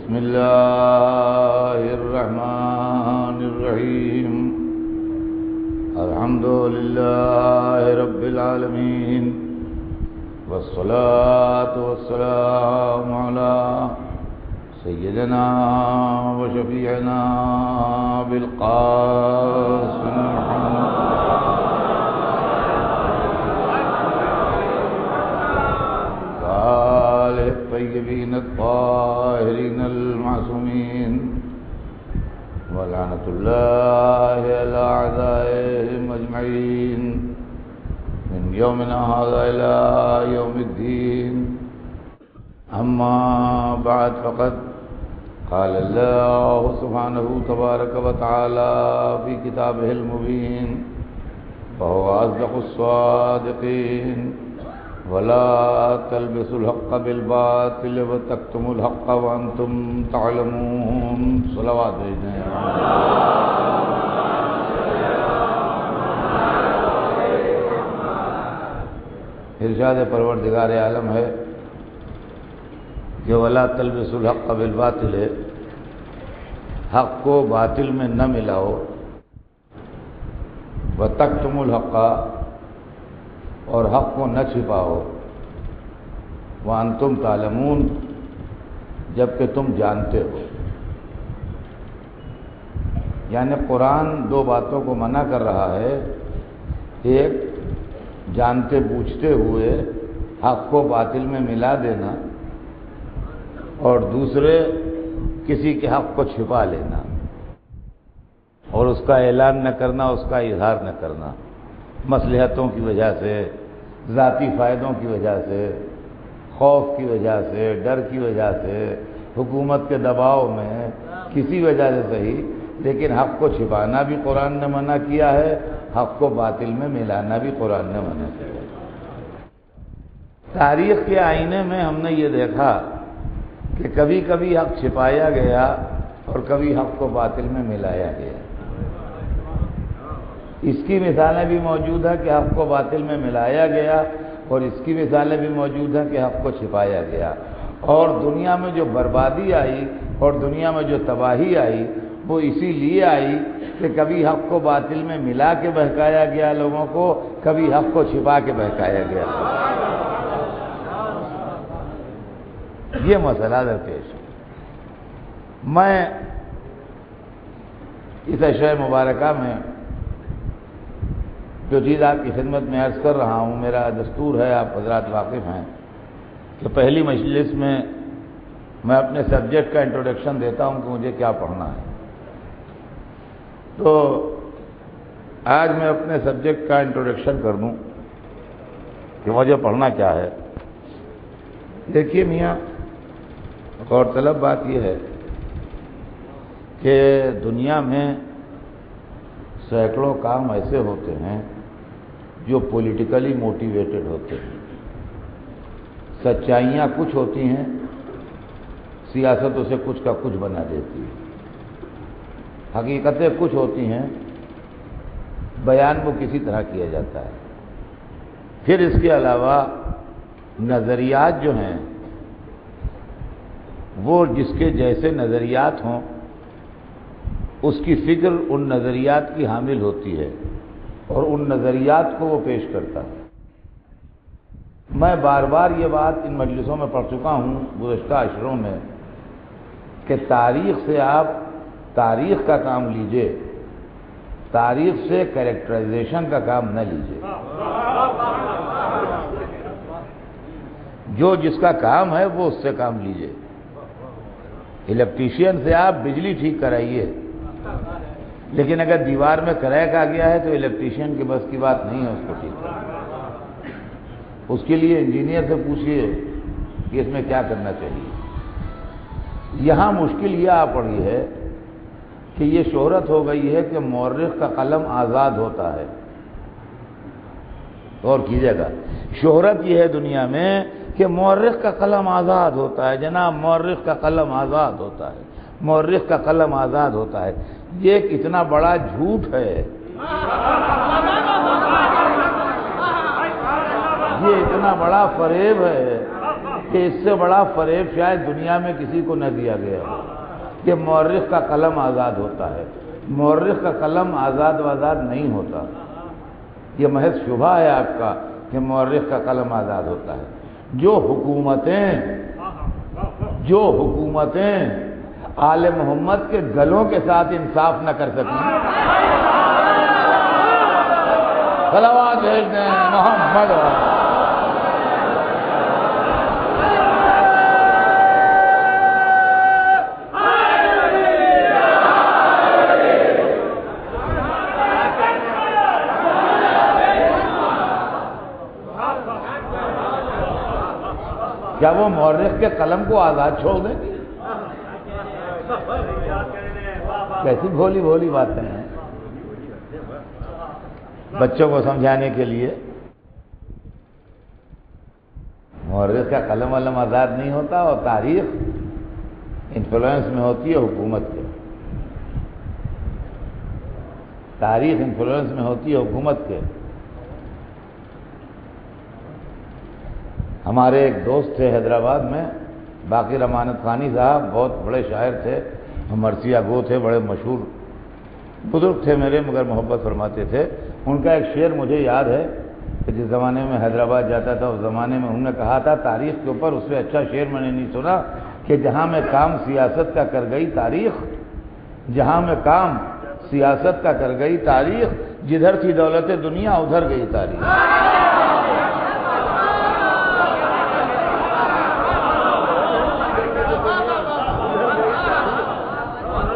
بسم الله الرحمن الرحيم الحمد لله رب العالمين والصلاة والسلام على سيدنا وشفيعنا بالقاسم آله الطيبين الطاهرين المعصومين ولعنة الله على أعدائهم أجمعين من يومنا هذا إلى يوم الدين. أما بعد فقد قال الله سبحانه تبارك وتعالى في كتابه المبين وهو أصدق الصادقين ولا تلبسوا الحق بالباطل وتكتموا الحق وأنتم تعلمون. صلوات ارشاد پروردگار عالم ہے کہ ولا تلبسوا الحق بالباطل، حق کو باطل میں نہ ملاؤ، وتکتموا الحق، اور حق کو نہ چھپاؤ، وانتم تعلمون، جبکہ تم جانتے ہو. یعنی قرآن دو باتوں کو منع کر رہا ہے، ایک جانتے بوجھتے ہوئے حق کو باطل میں ملا دینا، اور دوسرے کسی کے حق کو چھپا لینا اور اس کا اعلان نہ کرنا، اس کا اظہار نہ کرنا، مصلحتوں کی وجہ سے، ذاتی فائدوں کی وجہ سے، خوف کی وجہ سے، ڈر کی وجہ سے، حکومت کے دباؤ میں، کسی وجہ سے صحیح، لیکن حق کو چھپانا بھی قرآن نے منع کیا ہے، حق کو باطل میں ملانا بھی قرآن نے منع کیا ہے. تاریخ کے آئینے میں ہم نے یہ دیکھا کہ کبھی کبھی حق چھپایا گیا اور کبھی حق کو باطل میں ملایا گیا. اس کی مثالیں بھی موجود ہیں کہ حق کو باطل میں ملایا گیا، اور اس کی مثالیں بھی موجود ہیں کہ حق کو چھپایا گیا. اور دنیا میں جو بربادی آئی اور دنیا میں جو تباہی آئی وہ اسی لیے آئی کہ کبھی حق کو باطل میں ملا کے بہکایا گیا لوگوں کو، کبھی حق کو چھپا کے بہکایا گیا. یہ مسئلہ درپیش ہے. میں اس عشاء مبارکہ میں جو چیز آپ کی خدمت میں عرض کر رہا ہوں، میرا دستور ہے، آپ حضرات واقف ہیں کہ پہلی مجلس میں میں اپنے سبجیکٹ کا انٹروڈکشن دیتا ہوں کہ مجھے کیا پڑھنا ہے. تو آج میں اپنے سبجیکٹ کا انٹروڈکشن کر دوں کہ مجھے پڑھنا کیا ہے. دیکھیے میاں، غور طلب بات یہ ہے کہ دنیا میں سینکڑوں کام ایسے ہوتے ہیں جو پولیٹیکلی موٹیویٹڈ ہوتے ہیں. سچائیاں کچھ ہوتی ہیں، سیاست اسے کچھ کا کچھ بنا دیتی ہے. حقیقتیں کچھ ہوتی ہیں، بیان وہ کسی طرح کیا جاتا ہے. پھر اس کے علاوہ نظریات جو ہیں وہ جس کے جیسے نظریات ہوں اس کی فکر ان نظریات کی حامل ہوتی ہے اور ان نظریات کو وہ پیش کرتا ہے. میں بار بار یہ بات ان مجلسوں میں پڑھ چکا ہوں گزشتہ عشروں میں کہ تاریخ سے آپ تاریخ کا کام لیجئے، تاریخ سے کریکٹرائزیشن کا کام نہ لیجئے. جو جس کا کام ہے وہ اس سے کام لیجئے. الیکٹریشین سے آپ بجلی ٹھیک کرائیے، لیکن اگر دیوار میں کریک آ گیا ہے تو الیکٹریشین کے بس کی بات نہیں ہے اس کو ٹھیک کرنا. اس کے لیے انجینئر سے پوچھئے کہ اس میں کیا کرنا چاہیے. یہاں مشکل یہ آ پڑی ہے کہ یہ شہرت ہو گئی ہے کہ مورخ کا قلم آزاد ہوتا ہے. غور کیجیے گا، شہرت یہ ہے دنیا میں کہ مورخ کا قلم آزاد ہوتا ہے. جناب مورخ کا قلم آزاد ہوتا ہے، مورخ کا قلم آزاد ہوتا ہے. یہ ایک اتنا بڑا جھوٹ ہے، یہ اتنا بڑا فریب ہے کہ اس سے بڑا فریب شاید دنیا میں کسی کو نہ دیا گیا ہو کہ مورخ کا قلم آزاد ہوتا ہے۔ مورخ کا قلم آزاد و آزاد نہیں ہوتا۔ یہ محض شبہ ہے آپ کا کہ مورخ کا قلم آزاد ہوتا ہے۔ جو حکومتیں آل محمد کے گلوں کے ساتھ انصاف نہ کر سکیں، صلوات بھیج دیں محمد۔ کیا وہ مورخ کے قلم کو آزاد چھوڑ دیں گے؟ کیسی بھولی بھولی باتیں ہیں بچوں کو سمجھانے کے لیے۔ مورخ کا قلم علم آزاد نہیں ہوتا، اور تاریخ انفلوئنس میں ہوتی ہے حکومت کے۔ تاریخ انفلوئنس میں ہوتی ہے حکومت کے۔ ہمارے ایک دوست تھے حیدرآباد میں، باقر امانت خانی صاحب، بہت بڑے شاعر تھے، مرثیہ گو تھے، بڑے مشہور بزرگ تھے میرے، مگر محبت فرماتے تھے۔ ان کا ایک شعر مجھے یاد ہے کہ جس زمانے میں حیدرآباد جاتا تھا، اس زمانے میں انہوں نے کہا تھا تاریخ کے اوپر اس سے اچھا شعر میں نے نہیں سنا کہ جہاں میں کام سیاست کا کر گئی تاریخ، جہاں میں کام سیاست کا کر گئی تاریخ، جدھر تھی دولت دنیا ادھر گئی تاریخ۔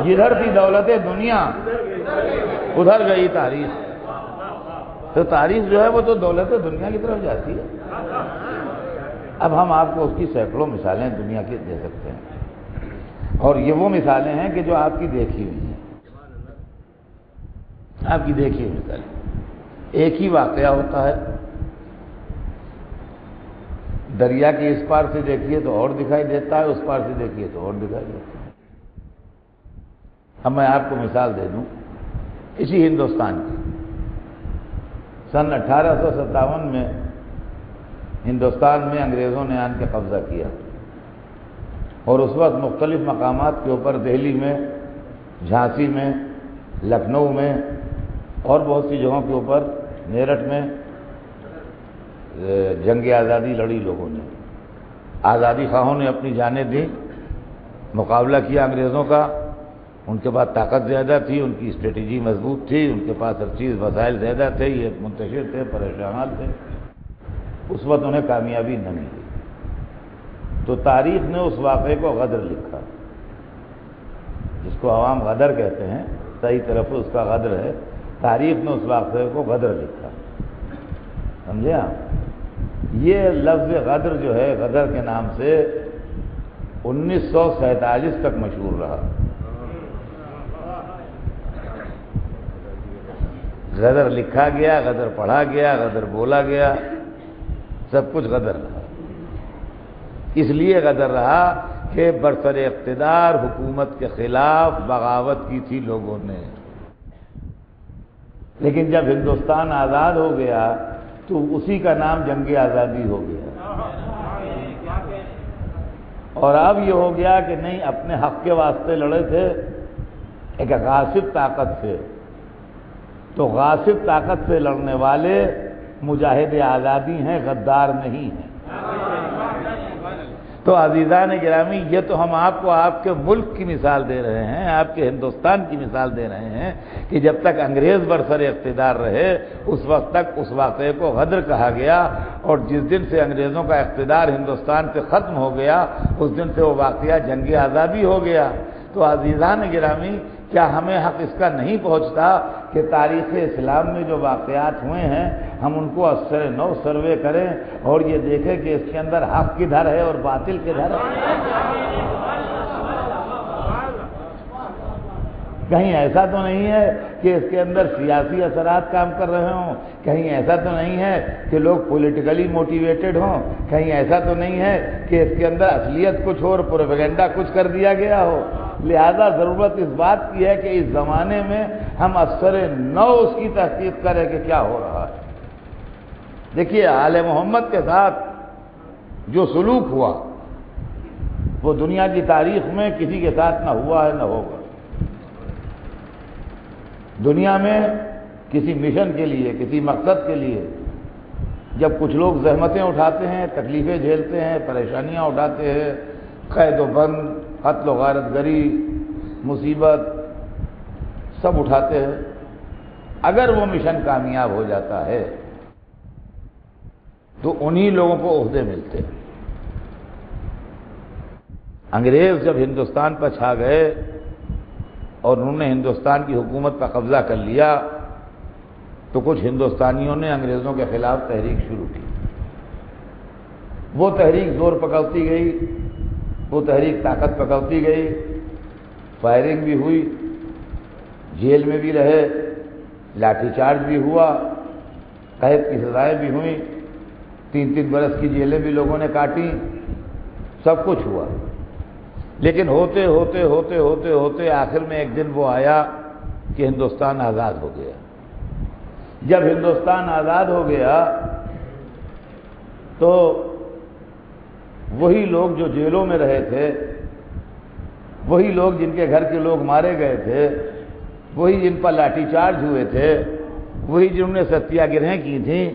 جدھر تھی دولت دنیا ادھر گئی تاریخ۔ تو تاریخ جو ہے وہ تو دولت دنیا کی طرف جاتی ہے۔ اب ہم آپ کو اس کی سینکڑوں مثالیں دنیا کی دے سکتے ہیں، اور یہ وہ مثالیں ہیں کہ جو آپ کی دیکھی ہوئی ہیں، آپ کی دیکھی ہوئی مثالیں۔ ایک ہی واقعہ ہوتا ہے، دریا کے اس پار سے دیکھیے تو اور دکھائی دیتا ہے، اس پار سے دیکھیے تو اور دکھائی دیتا ہے۔ اب میں آپ کو مثال دے دوں اسی ہندوستان کی۔ سن 1857 میں ہندوستان میں انگریزوں نے آن کے قبضہ کیا، اور اس وقت مختلف مقامات کے اوپر، دہلی میں، جھانسی میں، لکھنؤ میں، اور بہت سی جگہوں کے اوپر، میرٹھ میں جنگ آزادی لڑی لوگوں نے۔ آزادی خواہوں نے اپنی جانیں دیں، مقابلہ کیا انگریزوں کا۔ ان کے پاس طاقت زیادہ تھی، ان کی اسٹریٹجی مضبوط تھی، ان کے پاس ہر چیز وسائل زیادہ تھے، یہ منتشر تھے، پریشان تھے۔ اس وقت انہیں کامیابی نہ ملی، تو تاریخ نے اس واقعے کو غدر لکھا، جس کو عوام غدر کہتے ہیں، صحیح طرف اس کا غدر ہے۔ تاریخ نے اس واقعے کو غدر لکھا، سمجھے آپ؟ یہ لفظ غدر جو ہے، غدر کے نام سے 1947 تک مشہور رہا۔ غدر لکھا گیا، غدر پڑھا گیا، غدر بولا گیا، سب کچھ غدر رہا۔ اس لیے غدر رہا کہ برسر اقتدار حکومت کے خلاف بغاوت کی تھی لوگوں نے۔ لیکن جب ہندوستان آزاد ہو گیا تو اسی کا نام جنگ آزادی ہو گیا، اور اب یہ ہو گیا کہ نہیں، اپنے حق کے واسطے لڑے تھے ایک غاصب طاقت سے، تو غاصب طاقت سے لڑنے والے مجاہد آزادی ہیں، غدار نہیں ہیں۔ تو عزیزان گرامی، یہ تو ہم آپ کو آپ کے ملک کی مثال دے رہے ہیں، آپ کے ہندوستان کی مثال دے رہے ہیں کہ جب تک انگریز برسر اقتدار رہے اس وقت تک اس واقعے کو غدر کہا گیا، اور جس دن سے انگریزوں کا اقتدار ہندوستان سے ختم ہو گیا اس دن سے وہ واقعہ جنگ آزادی ہو گیا۔ تو عزیزان گرامی، کیا ہمیں حق اس کا نہیں پہنچتا کہ تاریخ اسلام میں جو واقعات ہوئے ہیں ہم ان کو اثر نو سروے کریں اور یہ دیکھیں کہ اس کے اندر حق کدھر ہے اور باطل کدھر ہے؟ کہیں ایسا تو نہیں ہے کہ اس کے اندر سیاسی اثرات کام کر رہے ہوں، کہیں ایسا تو نہیں ہے کہ لوگ پولیٹیکلی موٹیویٹڈ ہوں، کہیں ایسا تو نہیں ہے کہ اس کے اندر اصلیت کچھ ہو اور پروپیگنڈا کچھ کر دیا گیا ہو۔ لہذا ضرورت اس بات کی ہے کہ اس زمانے میں ہم اثر نو اس کی تحقیق کریں کہ کیا ہو رہا ہے۔ دیکھیے آل محمد کے ساتھ جو سلوک ہوا وہ دنیا کی تاریخ میں کسی کے ساتھ نہ ہوا ہے نہ ہوگا۔ دنیا میں کسی مشن کے لیے، کسی مقصد کے لیے جب کچھ لوگ زحمتیں اٹھاتے ہیں، تکلیفیں جھیلتے ہیں، پریشانیاں اٹھاتے ہیں، قید و بند، قتل و غارت گری، مصیبت سب اٹھاتے ہیں، اگر وہ مشن کامیاب ہو جاتا ہے تو انہی لوگوں کو عہدے ملتے ہیں۔ انگریز جب ہندوستان پر چھا گئے اور انہوں نے ہندوستان کی حکومت پر قبضہ کر لیا تو کچھ ہندوستانیوں نے انگریزوں کے خلاف تحریک شروع کی۔ وہ تحریک زور پکڑتی گئی، وہ تحریک طاقت پکڑتی گئی، فائرنگ بھی ہوئی، جیل میں بھی رہے، لاٹھی چارج بھی ہوا، قید کی سزائیں بھی ہوئیں، 3 برس کی جیلیں بھی لوگوں نے کاٹی، سب کچھ ہوا۔ لیکن ہوتے ہوتے ہوتے ہوتے ہوتے آخر میں ایک دن وہ آیا کہ ہندوستان آزاد ہو گیا۔ جب ہندوستان آزاد ہو گیا تو وہی لوگ جو جیلوں میں رہے تھے، وہی لوگ جن کے گھر کے لوگ مارے گئے تھے، وہی جن پر لاٹھی چارج ہوئے تھے، وہی جنہوں نے ستیہ گرہیں کی تھیں،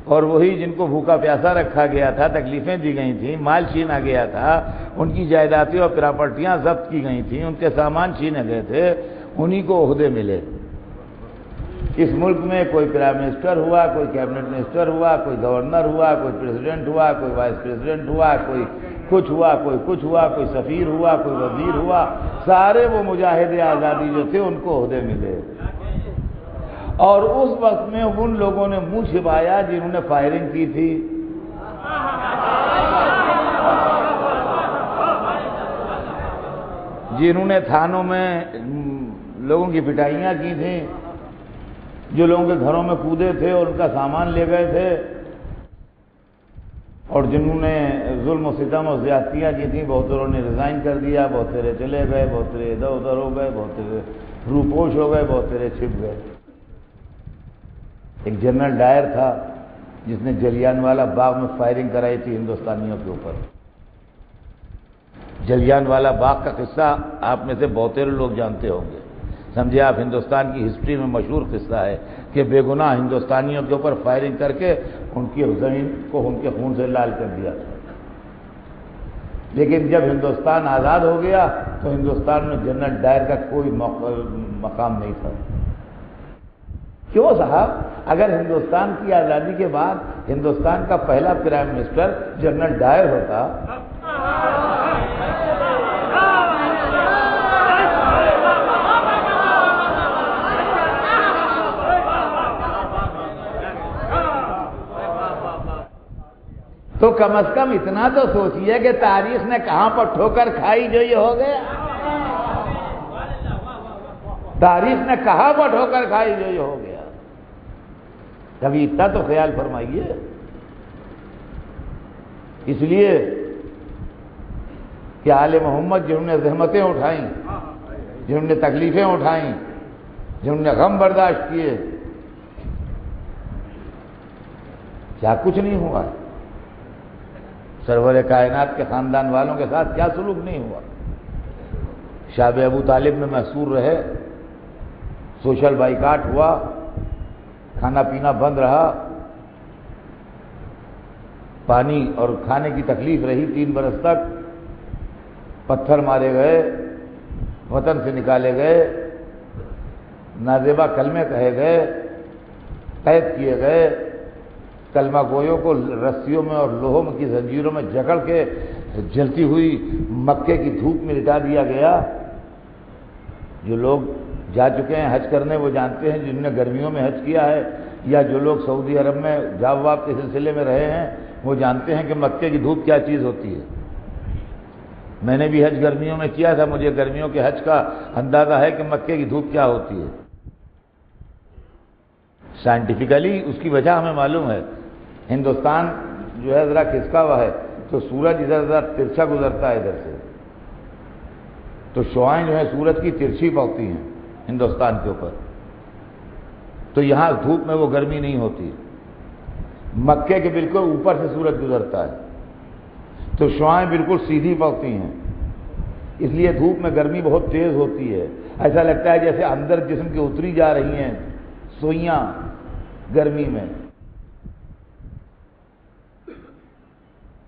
اور وہی جن کو بھوکا پیاسا رکھا گیا تھا، تکلیفیں دی گئی تھیں، مال چھینا گیا تھا، ان کی جائیدادیں اور پراپرٹیاں ضبط کی گئی تھیں، ان کے سامان چھینے گئے تھے، انہی کو عہدے ملے۔ اس ملک میں کوئی پرائم منسٹر ہوا، کوئی کیبنٹ منسٹر ہوا، کوئی گورنر ہوا، کوئی پریزیڈنٹ ہوا، کوئی وائس پریزیڈنٹ ہوا، کوئی کچھ ہوا، کوئی کچھ ہوا، کوئی سفیر ہوا، کوئی وزیر ہوا، سارے وہ مجاہد آزادی جو تھے ان کو عہدے ملے۔ اور اس وقت میں ان لوگوں نے منہ چھپایا جنہوں نے فائرنگ کی تھی، جنہوں نے تھانوں میں لوگوں کی پٹائیاں کی تھیں، جو لوگوں کے گھروں میں کودے تھے اور ان کا سامان لے گئے تھے، اور جنہوں نے ظلم و ستم و زیادتیاں کی تھیں، بہت ساروں نے ریزائن کر دیا، بہت سارے چلے گئے، بہت سارے ادھر ادھر ہو گئے، بہت سارے روپوش ہو گئے، بہت سارے چھپ گئے۔ ایک جنرل ڈائر تھا جس نے جلیانوالہ باغ میں فائرنگ کرائی تھی ہندوستانیوں کے اوپر۔ جلیانوالہ باغ کا قصہ آپ میں سے بہت سارے لوگ جانتے ہوں گے، سمجھے آپ ہندوستان کی ہسٹری میں مشہور قصہ ہے کہ بے گناہ ہندوستانیوں کے اوپر فائرنگ کر کے ان کی زمین کو ان کے خون سے لال کر دیا تھا۔ لیکن جب ہندوستان آزاد ہو گیا تو ہندوستان میں جنرل ڈائر کا کوئی مقام نہیں تھا۔ کیوں صاحب؟ اگر ہندوستان کی آزادی کے بعد ہندوستان کا پہلا پرائم منسٹر جنرل ڈائر ہوتا تو کم از کم اتنا تو سوچئے کہ تاریخ نے کہاں پر ٹھوکر کھائی جو یہ ہو گیا۔ تاریخ نے کہاں پر ٹھوکر کھائی جو یہ ہو گیا، کبھی اتنا تو خیال فرمائیے۔ اس لیے کہ آل محمد جنہوں نے زحمتیں اٹھائیں، جنہوں نے تکلیفیں اٹھائیں، جنہوں نے غم برداشت کیے، کیا کچھ نہیں ہوا؟ سرور کائنات کے خاندان والوں کے ساتھ کیا سلوک نہیں ہوا؟ شاب ابو طالب میں محصور رہے، سوشل بائیکاٹ ہوا، کھانا پینا بند رہا، پانی اور کھانے کی تکلیف رہی 3 برس تک، پتھر مارے گئے، وطن سے نکالے گئے، نازیبا کلمے کہے گئے، قید کیے گئے، کلمہ گویوں کو رسیوں میں اور لوہوں کی زنجیروں میں جکڑ کے جلتی ہوئی مکے کی دھوپ میں لٹا دیا گیا۔ جو لوگ جا چکے ہیں حج کرنے وہ جانتے ہیں، جنہوں نے گرمیوں میں حج کیا ہے یا جو لوگ سعودی عرب میں جاب واب کے سلسلے میں رہے ہیں وہ جانتے ہیں کہ مکے کی دھوپ کیا چیز ہوتی ہے۔ میں نے بھی حج گرمیوں میں کیا تھا، مجھے گرمیوں کے حج کا اندازہ ہے کہ مکے کی دھوپ کیا ہوتی ہے۔ سائنٹیفکلی اس کی وجہ ہمیں معلوم ہے۔ ہندوستان جو ہے ذرا کھسکا ہوا ہے تو سورج ادھر ادھر ترچھا گزرتا ہے ادھر سے، تو شعاعیں جو ہے سورج کی ترچھی پڑتی ہیں ہندوستان کے اوپر، تو یہاں دھوپ میں وہ گرمی نہیں ہوتی۔ مکے کے بالکل اوپر سے سورج گزرتا ہے تو شعاعیں بالکل سیدھی پڑتی ہیں، اس لیے دھوپ میں گرمی بہت تیز ہوتی ہے، ایسا لگتا ہے جیسے اندر جسم کی اتری جا رہی ہیں سوئیاں گرمی میں۔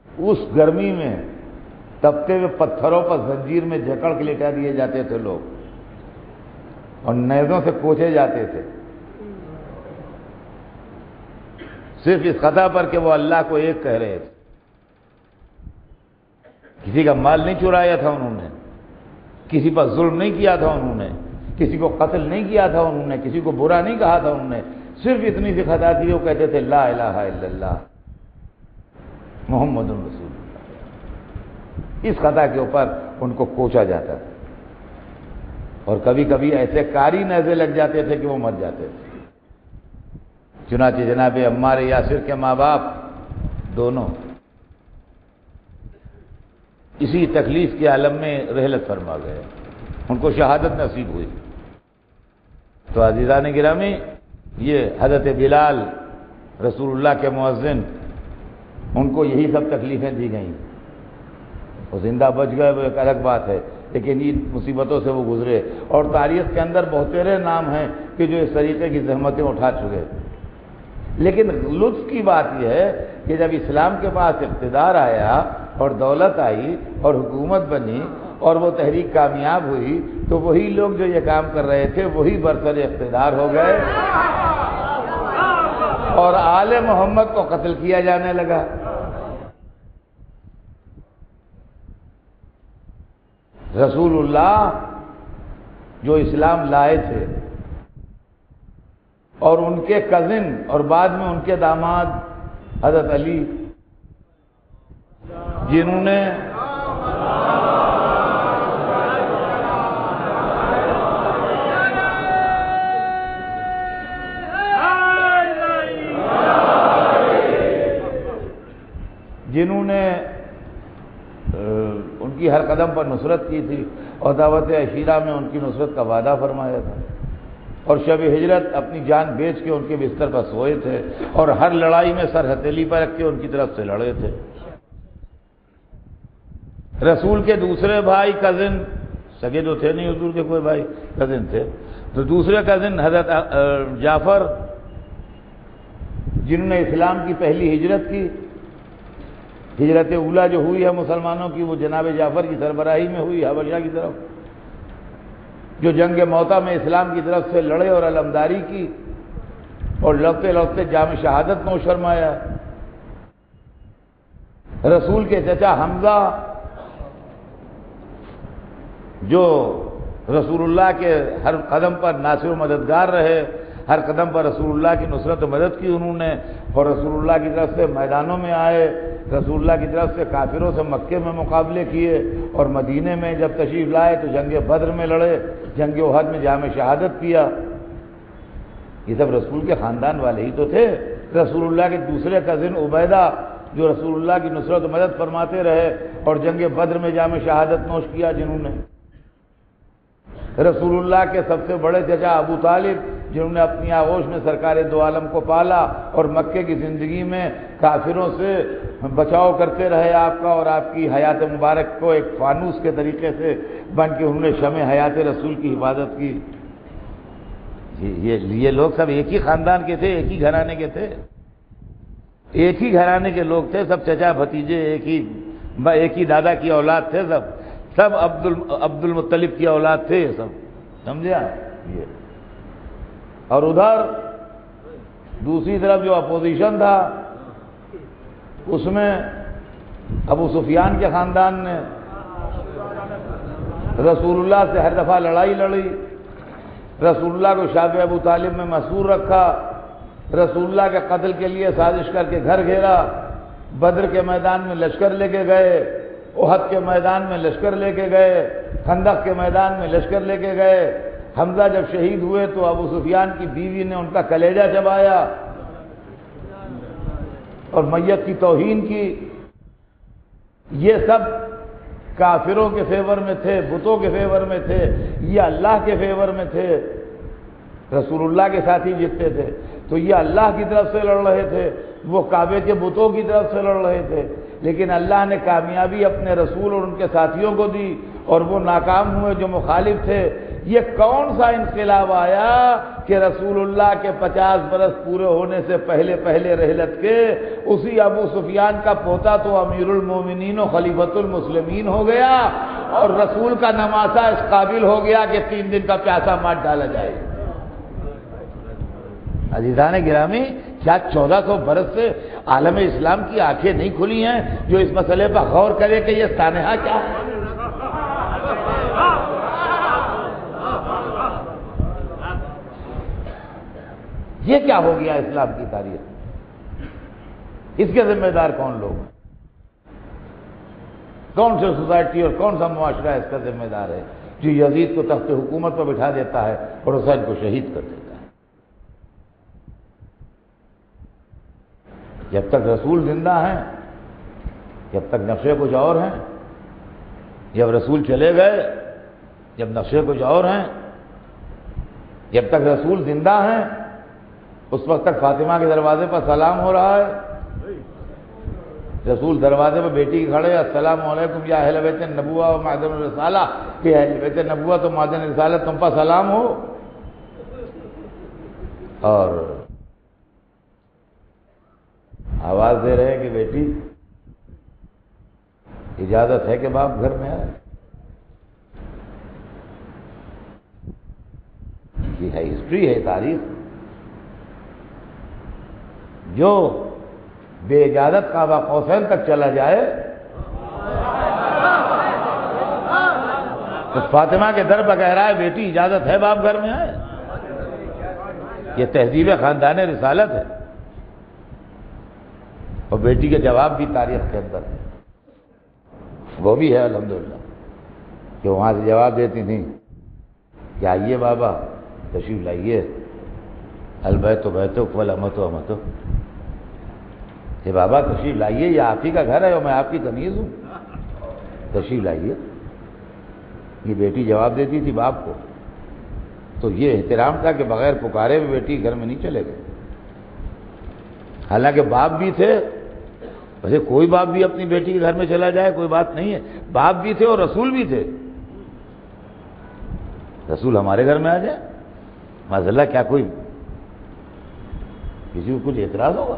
اس گرمی میں تپتے ہوئے پتھروں پر زنجیر میں جکڑ کے لٹا دیے جاتے تھے لوگ، اور نیزوں سے کوچے جاتے تھے، صرف اس خطا پر کہ وہ اللہ کو ایک کہہ رہے تھے۔ کسی کا مال نہیں چرایا تھا انہوں نے، کسی پر ظلم نہیں کیا تھا انہوں نے، کسی کو قتل نہیں کیا تھا انہوں نے، کسی کو برا نہیں کہا تھا انہوں نے، صرف اتنی سی خطا تھی، وہ کہتے تھے لا الہ الا اللہ محمد رسول اللہ۔ اس خطا کے اوپر ان کو کوچا جاتا تھا، اور کبھی کبھی ایسے کاری نیزے لگ جاتے تھے کہ وہ مر جاتے تھے۔ چنانچہ جناب عمار یاسر کے ماں باپ دونوں اسی تکلیف کے عالم میں رحلت فرما گئے، ان کو شہادت نصیب ہوئی۔ تو عزیزان گرامی، یہ حضرت بلال رسول اللہ کے مؤذن، ان کو یہی سب تکلیفیں دی گئیں، وہ زندہ بچ گئے وہ ایک الگ بات ہے، لیکن ان مصیبتوں سے وہ گزرے، اور تاریخ کے اندر بہترے نام ہیں کہ جو اس طریقے کی زحمتیں اٹھا چکے۔ لیکن لطف کی بات یہ ہے کہ جب اسلام کے پاس اقتدار آیا اور دولت آئی اور حکومت بنی اور وہ تحریک کامیاب ہوئی، تو وہی لوگ جو یہ کام کر رہے تھے وہی برسر اقتدار ہو گئے، اور آل محمد کو قتل کیا جانے لگا۔ رسول اللہ جو اسلام لائے تھے، اور ان کے کزن اور بعد میں ان کے داماد حضرت علی، جنہوں نے ان کی ہر قدم پر نصرت کی تھی، اور دعوت عشیرہ میں ان کی نصرت کا وعدہ فرمایا تھا، اور شب ہجرت اپنی جان بیچ کے ان کے بستر پر سوئے تھے، اور ہر لڑائی میں سر ہتھیلی پر رکھ کے ان کی طرف سے لڑے تھے۔ رسول کے دوسرے بھائی کزن، سگے تو تھے نہیں حضور کے کوئی بھائی، کزن تھے، تو دوسرے کزن حضرت جعفر، جنہوں نے اسلام کی پہلی ہجرت کی، ہجرت اولا جو ہوئی ہے مسلمانوں کی، وہ جناب جعفر کی سربراہی میں ہوئی حبشہ کی طرف، جو جنگ موطا میں اسلام کی طرف سے لڑے اور علمداری کی، اور لڑتے لڑتے جام شہادت نوش فرمایا۔ رسول کے چچا حمزہ، جو رسول اللہ کے ہر قدم پر ناصر و مددگار رہے، ہر قدم پر رسول اللہ کی نصرت و مدد کی انہوں نے، اور رسول اللہ کی طرف سے میدانوں میں آئے، رسول اللہ کی طرف سے کافروں سے مکے میں مقابلے کیے، اور مدینے میں جب تشریف لائے تو جنگ بدر میں لڑے، جنگ احد میں جام شہادت کیا۔ یہ سب رسول کے خاندان والے ہی تو تھے۔ رسول اللہ کے دوسرے کزن عبیدہ، جو رسول اللہ کی نصرت و مدد فرماتے رہے اور جنگ بدر میں جام شہادت نوش کیا جنہوں نے۔ رسول اللہ کے سب سے بڑے چچا ابو طالب، جنہوں نے اپنی آغوش میں سرکار دو عالم کو پالا، اور مکے کی زندگی میں کافروں سے بچاؤ کرتے رہے آپ کا، اور آپ کی حیات مبارک کو ایک فانوس کے طریقے سے بن کے انہوں نے شمع حیات رسول کی حفاظت کی۔ یہ لوگ سب ایک ہی خاندان کے تھے، ایک ہی گھرانے کے تھے، ایک ہی گھرانے کے لوگ تھے، سب چچا بھتیجے، ایک ہی دادا کی اولاد تھے، سب عبد المطلب کی اولاد تھے، یہ سب سمجھے آپ یہ۔ اور ادھر دوسری طرف جو اپوزیشن تھا، اس میں ابو سفیان کے خاندان نے رسول اللہ سے ہر دفعہ لڑائی لڑی، رسول اللہ کو شاب ابو طالب میں محصور رکھا، رسول اللہ کے قتل کے لیے سازش کر کے گھر گھیرا، بدر کے میدان میں لشکر لے کے گئے، احد کے میدان میں لشکر لے کے گئے، خندق کے میدان میں لشکر لے کے گئے۔ حمزہ جب شہید ہوئے تو ابو سفیان کی بیوی نے ان کا کلیجہ چبایا اور میت کی توہین کی۔ یہ سب کافروں کے فیور میں تھے، بتوں کے فیور میں تھے، یہ اللہ کے فیور میں تھے، رسول اللہ کے ساتھ ہی جیتتے تھے۔ تو یہ اللہ کی طرف سے لڑ رہے تھے، وہ کعبے کے بتوں کی طرف سے لڑ رہے تھے۔ لیکن اللہ نے کامیابی اپنے رسول اور ان کے ساتھیوں کو دی اور وہ ناکام ہوئے جو مخالف تھے۔ یہ کون سا انقلاب آیا کہ رسول اللہ کے 50 برس پورے ہونے سے پہلے رحلت کے اسی ابو سفیان کا پوتا تو امیر المومنین و خلیفۃ المسلمین ہو گیا، اور رسول کا نماسا اس قابل ہو گیا کہ 3 دن کا پیاسا مار ڈالا جائے۔ عزیزان گرامی، کیا 1400 برس سے عالم اسلام کی آنکھیں نہیں کھلی ہیں جو اس مسئلے پر غور کرے کہ یہ سانحہ کیا ہے؟ یہ کیا ہو گیا اسلام کی تاریخ؟ اس کے ذمہ دار کون لوگ ہیں؟ کون سی سوسائٹی اور کون سا معاشرہ اس کا ذمہ دار ہے جو یزید کو تخت حکومت پر بٹھا دیتا ہے اور حسین کو شہید کر دیتا ہے؟ جب تک رسول زندہ ہیں، جب تک نقشے کچھ اور ہیں، جب رسول چلے گئے جب نقشے کچھ اور ہیں، جب تک رسول زندہ ہیں اس وقت تک فاطمہ کے دروازے پر سلام ہو رہا ہے۔ رسول دروازے پر بیٹی کھڑے، السلام علیکم یا اہل بیت النبوہ و معدن الرسالہ، کہ اہل بیت نبوت و معدن رسالت تم پر سلام ہو۔ اور آواز دے رہے ہیں کہ بیٹی اجازت ہے کہ باپ گھر میں آئے۔ یہ ہے ہسٹری، ہے تاریخ۔ جو بے اجازت کعبہ قوسین تک چلا جائے تو فاطمہ کے در پر کہہ رہا ہے بیٹی اجازت ہے باپ گھر میں آئے۔ یہ تہذیب خاندان رسالت ہے، اور بیٹی کے جواب بھی تاریخ کے اندر ہے، وہ بھی ہے الحمدللہ، کہ وہاں سے جواب دیتی تھیں کہ آئیے بابا تشریف لائیے، البیت بیتک والامۃ امتک، کہ بابا تشریف لائیے، یہ آپ ہی کا گھر ہے اور میں آپ کی تمیز ہوں، تشریف لائیے۔ یہ بیٹی جواب دیتی تھی باپ کو، تو یہ احترام تھا کہ بغیر پکارے ہوئے بیٹی گھر میں نہیں چلے گئے۔ حالانکہ باپ بھی تھے، ویسے کوئی باپ بھی اپنی بیٹی کے گھر میں چلا جائے کوئی بات نہیں ہے، باپ بھی تھے اور رسول بھی تھے۔ رسول ہمارے گھر میں آ جائے معاذ کیا کوئی کسی کو کچھ اعتراض ہوگا؟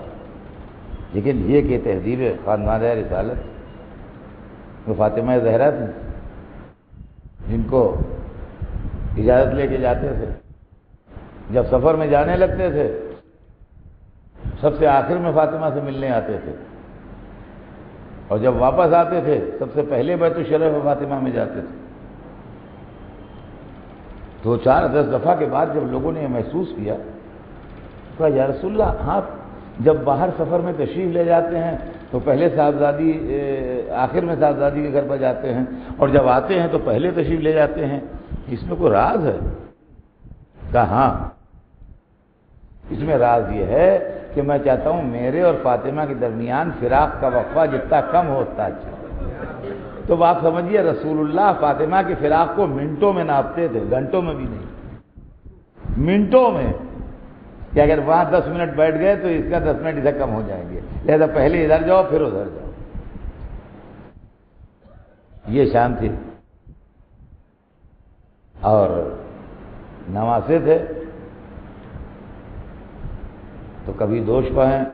لیکن یہ کہ تہذیب خاندان رسالت میں فاطمہ زہرا تھی، جن کو اجازت لے کے جاتے تھے، جب سفر میں جانے لگتے تھے سب سے آخر میں فاطمہ سے ملنے آتے تھے، اور جب واپس آتے تھے سب سے پہلے بیت الشرف فاطمہ میں جاتے تھے۔ 2-4-10 دفعہ کے بعد جب لوگوں نے یہ محسوس کیا کہ یا رسول اللہ، ہاں جب باہر سفر میں تشریف لے جاتے ہیں تو پہلے صاحبزادی آخر میں صاحبزادی کے گھر پر جاتے ہیں، اور جب آتے ہیں تو پہلے تشریف لے جاتے ہیں، اس میں کوئی راز ہے؟ کہا ہاں، اس میں راز یہ ہے کہ میں چاہتا ہوں میرے اور فاطمہ کے درمیان فراق کا وقفہ جتنا کم ہو اتنا اچھا۔ تو آپ سمجھیے رسول اللہ فاطمہ کے فراق کو منٹوں میں ناپتے تھے، گھنٹوں میں بھی نہیں، منٹوں میں، کہ اگر وہاں 10 منٹ بیٹھ گئے تو اس کا 10 منٹ ادھر کم ہو جائیں گے، لہذا پہلے ادھر جاؤ پھر ادھر جاؤ۔ یہ شان تھی۔ اور نواسے تھے تو کبھی دوش پہ ہیں،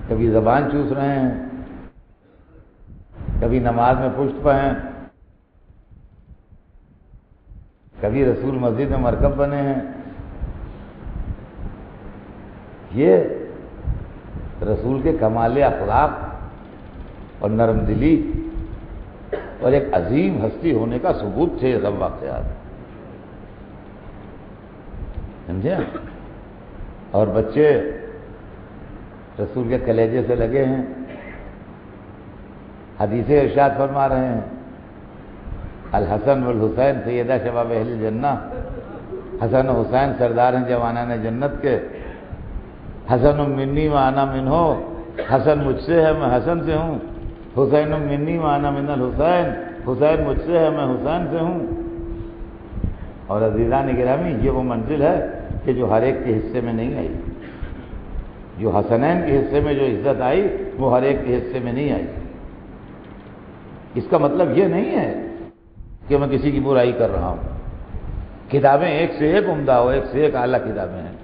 کبھی زبان چوس رہے ہیں، کبھی نماز میں پشت پہ ہیں، کبھی رسول مسجد میں مرکب بنے ہیں۔ یہ رسول کے کمال اخلاق اور نرم دلی اور ایک عظیم ہستی ہونے کا ثبوت تھے یہ سب واقعات، سمجھے؟ اور بچے رسول کے کلیجے سے لگے ہیں، حدیث ارشاد فرما رہے ہیں الحسن والحسین سیدہ شباب اہل جنہ، حسن و حسین سردار ہیں جوانان جنت کے، حسن منی و انا منہ، حسن مجھ سے ہے میں حسن سے ہوں، حسین منی و انا من الحسین، حسین مجھ سے ہے میں حسین سے ہوں۔ اور عزیزان گرامی، یہ وہ منزل ہے کہ جو ہر ایک کے حصے میں نہیں آئی، جو حسنین کے حصے میں جو عزت آئی وہ ہر ایک کے حصے میں نہیں آئی۔ اس کا مطلب یہ نہیں ہے کہ میں کسی کی برائی کر رہا ہوں۔ کتابیں ایک سے ایک عمدہ ہو، ایک سے ایک اعلیٰ کتابیں ہیں۔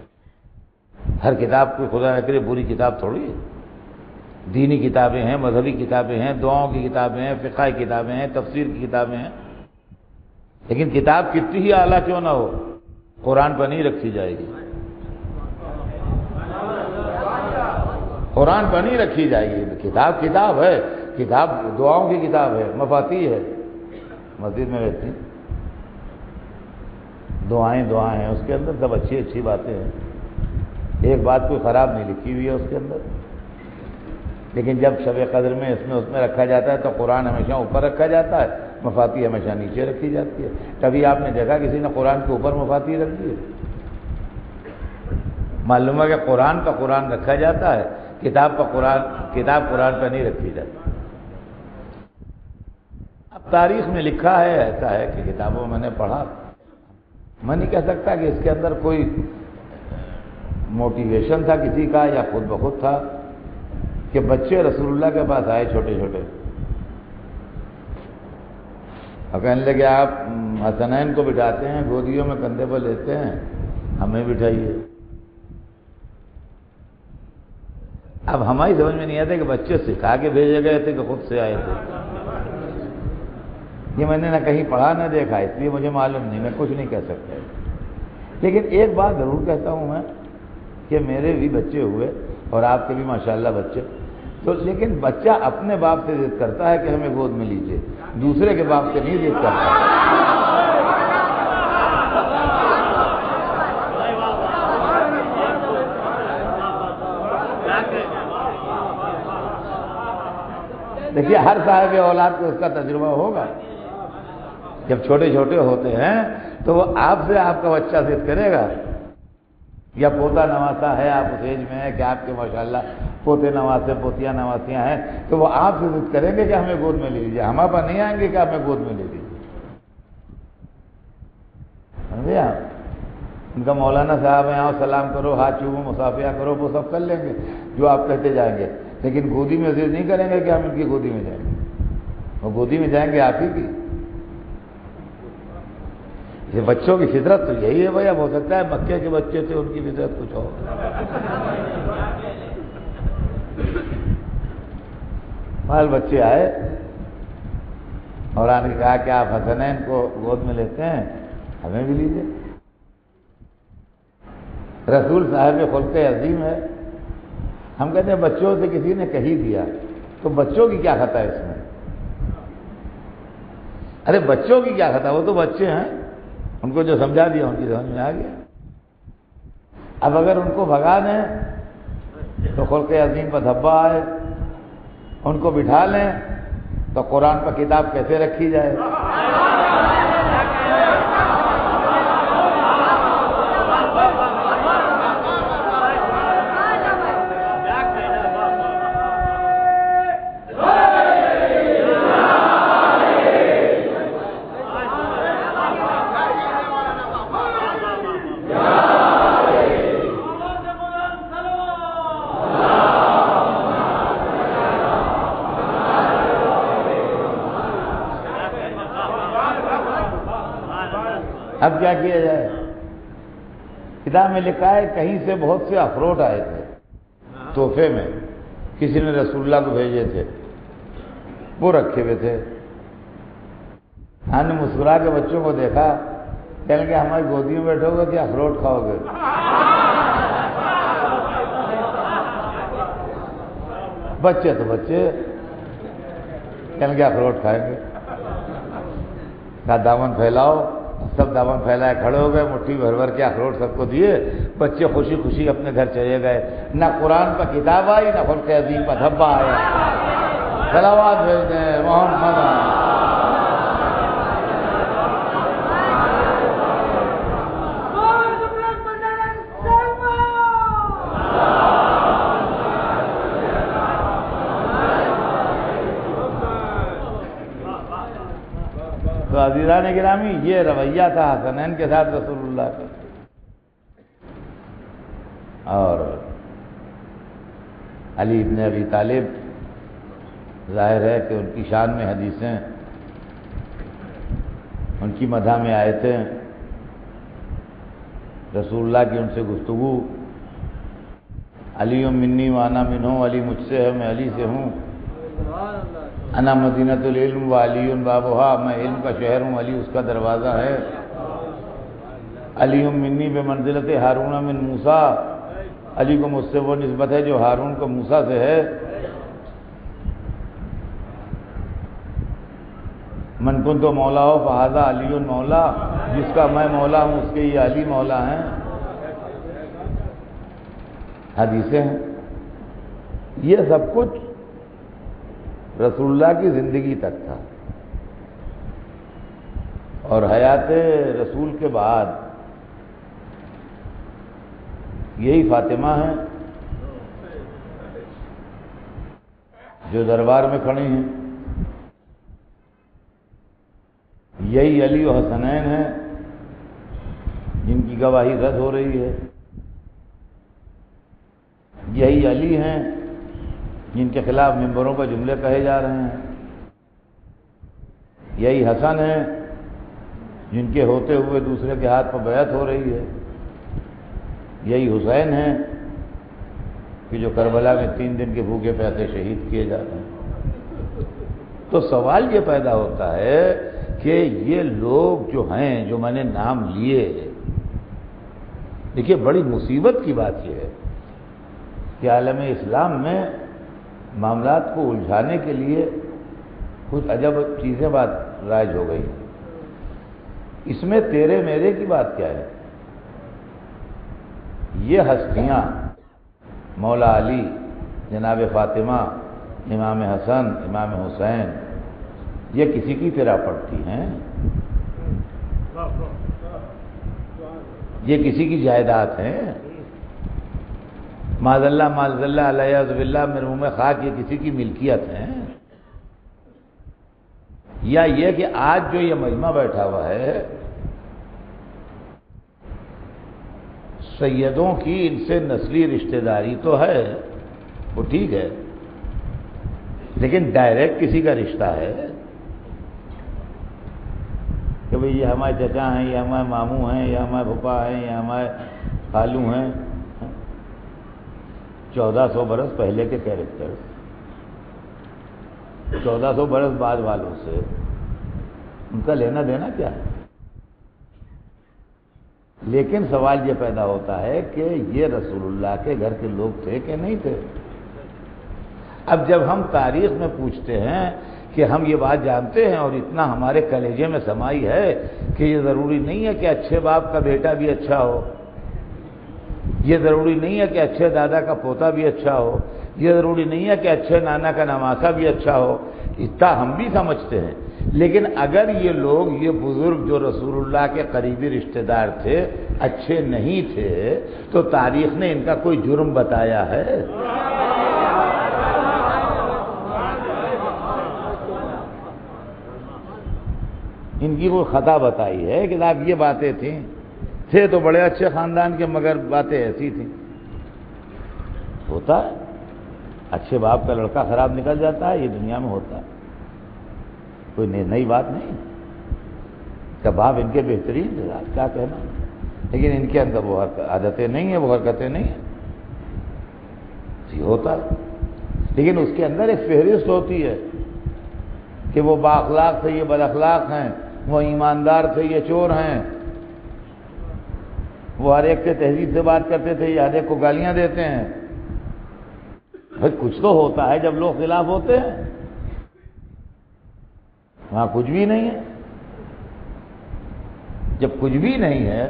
ہر کتاب کوئی خدا نہ کرے بری کتاب تھوڑی ہے۔ دینی کتابیں ہیں، مذہبی کتابیں ہیں، دعاؤں کی کتابیں ہیں، فقہ کی کتابیں ہیں، تفسیر کی کتابیں ہیں، لیکن کتاب کتنی ہی اعلیٰ کیوں نہ ہو، قرآن پر نہیں رکھی جائے گی۔ قرآن پر نہیں رکھی جائے گی۔ کتاب کتاب ہے، کتاب دعاؤں کی کتاب ہے، مفاتیح ہے۔ مسجد میں رہتی دعائیں ہیں، اس کے اندر سب اچھی اچھی باتیں ہیں، ایک بات کوئی خراب نہیں لکھی ہوئی ہے اس کے اندر، لیکن جب شب قدر میں اس میں رکھا جاتا ہے تو قرآن ہمیشہ اوپر رکھا جاتا ہے، مفاتیح ہمیشہ نیچے رکھی جاتی ہے۔ کبھی آپ نے دیکھا کسی نے قرآن کے اوپر مفاتیح رکھ دی ہے؟ معلوم ہے کہ قرآن کا قرآن رکھا جاتا ہے، کتاب قرآن پہ نہیں رکھی جاتی۔ اب تاریخ میں لکھا ہے، ایسا ہے کہ کتابوں میں نے پڑھا، میں نہیں کہہ سکتا کہ اس کے اندر کوئی موٹیویشن تھا کسی کا یا خود بخود تھا، کہ بچے رسول اللہ کے پاس آئے چھوٹے چھوٹے اور کہنے لگے آپ حسنین کو بٹھاتے ہیں، گودیوں میں کندھے پر لیتے ہیں، ہمیں بٹھائیے۔ اب ہماری سمجھ میں نہیں آتا کہ بچے سکھا کے بھیجے گئے تھے کہ خود سے آئے تھے۔ یہ میں نے نہ کہیں پڑھا نہ دیکھا، اس لیے مجھے معلوم نہیں، میں کچھ نہیں کہہ سکتا، لیکن ایک بات ضرور کہتا ہوں میں کہ میرے بھی بچے ہوئے اور آپ کے بھی ماشاءاللہ بچے، تو لیکن بچہ اپنے باپ سے ضد کرتا ہے کہ ہمیں گود میں لیجیے، دوسرے کے باپ سے نہیں ضد کرتا۔ دیکھیے ہر صاحب اولاد کو اس کا تجربہ ہوگا، جب چھوٹے چھوٹے ہوتے ہیں تو وہ آپ سے آپ کا بچہ ضد کرے گا، یا پوتا نواسا ہے، آپ اس ایج میں ہے کہ آپ کے ماشاءاللہ پوتے نواسے پوتیاں نواسیاں ہیں، تو وہ آپ سے ضد کریں گے کہ ہمیں گود میں لے لیجیے، ہمارے پاس نہیں آئیں گے کہ ہمیں گود میں لے لیجیے۔ سمجھے آپ؟ ان کا مولانا صاحب ہیں، آؤ سلام کرو، ہاتھ چومو، مصافحہ کرو، وہ سب کر لیں گے جو آپ کہتے جائیں گے، لیکن گودی میں ضد نہیں کریں گے کہ ہم ان کی گودی میں جائیں گے، وہ گودی میں جائیں گے آپ ہی کی۔ یہ بچوں کی فطرت تو یہی ہے بھائی، اب ہو سکتا ہے مکے کے بچے تھے ان کی فطرت کچھ اور۔ بال بچے آئے اور آنے نے کہا کہ آپ حسنین کو گود میں لیتے ہیں، ہمیں بھی لیجیے۔ رسول صاحب خلق عظیم ہے، ہم کہتے ہیں بچوں سے کسی نے کہی دیا تو بچوں کی کیا خطا ہے اس میں؟ ارے بچوں کی کیا خطا، وہ تو بچے ہیں، ان کو جو سمجھا دیا ان کی سمجھ میں آ گیا۔ اب اگر ان کو بھگا دیں تو خلق عظیم پر دھبا آئے، ان کو بٹھا لیں تو قرآن پر کتاب کیسے رکھی جائے؟ اب کیا کیا جائے؟ کتاب میں لکھا ہے کہیں سے بہت سے اخروٹ آئے تھے تحفے میں، کسی نے رسول اللہ کو بھیجے تھے، وہ رکھے ہوئے تھے۔ ہم نے مسکرا کے بچوں کو دیکھا، کہنے کہ ہماری گودی میں بیٹھو گے کہ اخروٹ کھاؤ گے؟ بچے تو بچے، کہنے کہ اخروٹ کھائیں گے۔ کہا دامن پھیلاؤ، سب دامن پھیلائے کھڑے ہو گئے، مٹھی بھر بھر کے اخروٹ سب کو دیے، بچے خوشی خوشی اپنے گھر چلے گئے۔ نہ قرآن پر کتاب آئی، نہ خلق عظیم پر دھبا آیا۔ صلوات بھیج دیں محمد۔ تو عزیزان گرامی، یہ رویہ تھا حسنین کے ساتھ رسول اللہ کا، اور علی ابن ابی طالب، ظاہر ہے کہ ان کی شان میں حدیثیں، ان کی مدح میں آیتیں، رسول اللہ کی ان سے گفتگو، علی منی وانا منہ، علی مجھ سے ہے میں علی سے ہوں، انا مدینۃ العلم و علی بابھا، میں علم کا شہر ہوں، علی اس کا دروازہ ہے، علی منی بمنزلت ہارون من موسیٰ، علی کو مجھ سے وہ نسبت ہے جو ہارون کو موسیٰ سے ہے، من کنت مولا ہو فہذا علی مولا، جس کا میں مولا ہوں اس کے یہ علی مولا ہیں۔ حدیثیں ہیں، یہ سب کچھ رسول اللہ کی زندگی تک تھا، اور حیات رسول کے بعد یہی فاطمہ ہیں جو دربار میں کھڑی ہیں، یہی علی و حسنین ہیں جن کی گواہی رد ہو رہی ہے، یہی علی ہیں جن کے خلاف ممبروں پر جملے کہے جا رہے ہیں، یہی حسن ہیں جن کے ہوتے ہوئے دوسرے کے ہاتھ پر بیعت ہو رہی ہے، یہی حسین ہیں کہ جو کربلا میں 3 دن کے بھوکے پیاسے شہید کیے جا رہے ہیں۔ تو سوال یہ پیدا ہوتا ہے کہ یہ لوگ جو ہیں، جو میں نے نام لیے، دیکھیے بڑی مصیبت کی بات یہ ہے کہ عالم اسلام میں معاملات کو الجھانے کے لیے کچھ عجب چیزیں بات رائج ہو گئی۔ اس میں تیرے میرے کی بات کیا ہے؟ یہ ہستیاں مولا علی، جناب فاطمہ، امام حسن، امام حسین، یہ کسی کی طرح پڑتی ہیں؟ یہ کسی کی جائیداد ہیں؟ معاذ اللہ علیہ باللہ میرے منہ میں خاک، یہ کسی کی ملکیت ہیں؟ یا یہ کہ آج جو یہ مجمع بیٹھا ہوا ہے، سیدوں کی ان سے نسلی رشتہ داری تو ہے، وہ ٹھیک ہے، لیکن ڈائریکٹ کسی کا رشتہ ہے کہ بھئی یہ ہمارے چچا ہیں، یہ ہمارے ماموں ہیں، یہ ہمارے پھپھا ہیں، یہ ہمارے خالو ہیں؟ 1400 برس پہلے کے کیریکٹر 1400 برس بعد والوں سے ان کا لینا دینا کیا ہے؟ لیکن سوال یہ پیدا ہوتا ہے کہ یہ رسول اللہ کے گھر کے لوگ تھے کہ نہیں تھے؟ اب جب ہم تاریخ میں پوچھتے ہیں کہ ہم یہ بات جانتے ہیں اور اتنا ہمارے کلیجے میں سمائی ہے کہ یہ ضروری نہیں ہے کہ اچھے باپ کا بیٹا بھی اچھا ہو، یہ ضروری نہیں ہے کہ اچھے دادا کا پوتا بھی اچھا ہو، یہ ضروری نہیں ہے کہ اچھے نانا کا نواسا بھی اچھا ہو، اتنا ہم بھی سمجھتے ہیں، لیکن اگر یہ لوگ، یہ بزرگ جو رسول اللہ کے قریبی رشتہ دار تھے، اچھے نہیں تھے تو تاریخ نے ان کا کوئی جرم بتایا ہے؟ ان کی کوئی خطا بتائی ہے کہ صاحب یہ باتیں تھیں؟ تھے تو بڑے اچھے خاندان کے، مگر باتیں ایسی تھیں؟ ہوتا ہے، اچھے باپ کا لڑکا خراب نکل جاتا ہے، یہ دنیا میں ہوتا ہے، کوئی نئی بات نہیں کہ باپ ان کے بہترین تھے، کیا کہنا، لیکن ان کے اندر وہ عادتیں نہیں ہیں، وہ حرکتیں نہیں ہیں، یہ ہوتا ہے۔ لیکن اس کے اندر ایک فہرست ہوتی ہے کہ وہ با اخلاق تھے، یہ بد اخلاق ہیں، وہ ایماندار تھے، یہ چور ہیں، وہ ہر ایک سے تہذیب سے بات کرتے تھے، یہ ہر ایک کو گالیاں دیتے ہیں۔ بھائی کچھ تو ہوتا ہے جب لوگ خلاف ہوتے ہیں، وہاں کچھ بھی نہیں ہے۔ جب کچھ بھی نہیں ہے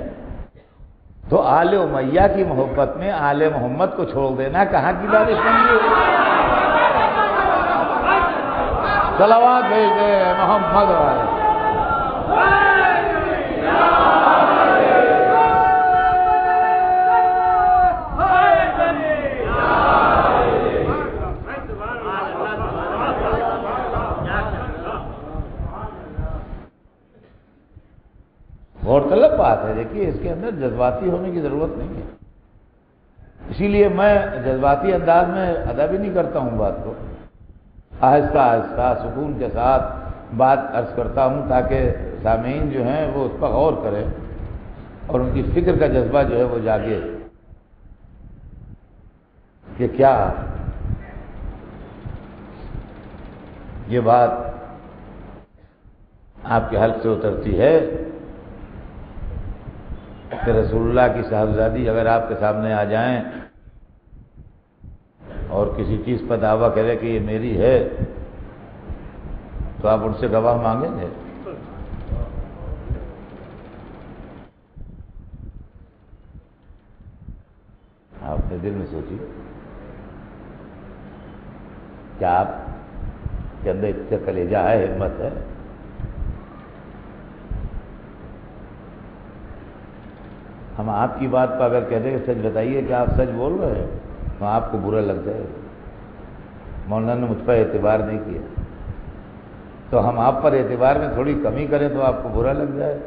تو آل امیہ کی محبت میں آل محمد کو چھوڑ دینا کہاں کی بات سمجھو؟ صلوات بھیج دے محمد والے۔ غور طلب بات ہے، دیکھیے اس کے اندر جذباتی ہونے کی ضرورت نہیں ہے، اسی لیے میں جذباتی انداز میں ادا بھی نہیں کرتا ہوں بات کو، آہستہ آہستہ سکون کے ساتھ بات عرض کرتا ہوں تاکہ سامعین جو ہیں وہ اس پر غور کریں اور ان کی فکر کا جذبہ جو ہے وہ جاگے کہ کیا یہ بات آپ کے حلق سے اترتی ہے کہ رسول اللہ کی صاحبزادی اگر آپ کے سامنے آ جائیں اور کسی چیز پر دعویٰ کرے کہ یہ میری ہے تو آپ ان سے گواہ مانگیں گے؟ آپ اپنے دل میں سوچیے، کیا آپ کے اندر اتنا کلیجہ ہے، ہمت ہے؟ ہم آپ کی بات پر اگر کہتے ہیں کہ سچ بتائیے کہ آپ سچ بول رہے ہیں تو آپ کو برا لگ جائے گا، مولانا نے مجھ پر اعتبار نہیں کیا تو ہم آپ پر اعتبار میں تھوڑی کمی کریں تو آپ کو برا لگ جائے۔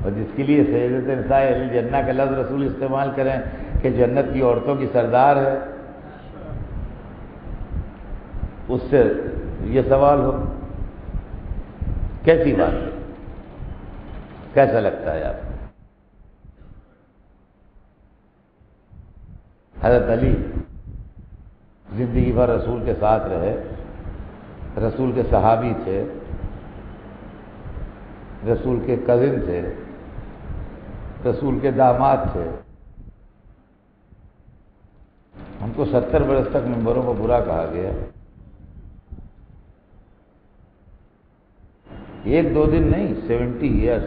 اور جس کے لیے سیدۃ نساء اہل الجنہ کا لفظ رسول استعمال کریں کہ جنت کی عورتوں کی سردار ہے، اس سے یہ سوال ہو، کیسی بات ہے؟ کیسا لگتا ہے آپ کو؟ حضرت علی زندگی بھر رسول کے ساتھ رہے، رسول کے صحابی تھے، رسول کے کزن تھے، رسول کے داماد تھے، ہم کو 70 برس تک ممبروں کو برا کہا گیا۔ ایک دو دن نہیں، 70 ایئرس،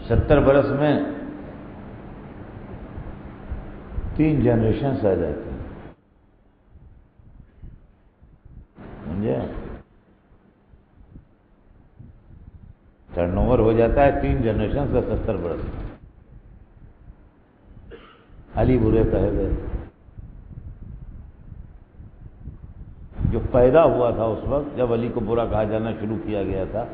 70 برس میں 3 جنریشنز آ جاتی ہیں، سمجھے؟ ٹرن اوور ہو جاتا ہے 3 جنریشنز کا 70 برس میں۔ علی برے کہے گئے، جو پیدا ہوا تھا اس وقت جب علی کو برا کہا جانا شروع کیا گیا تھا،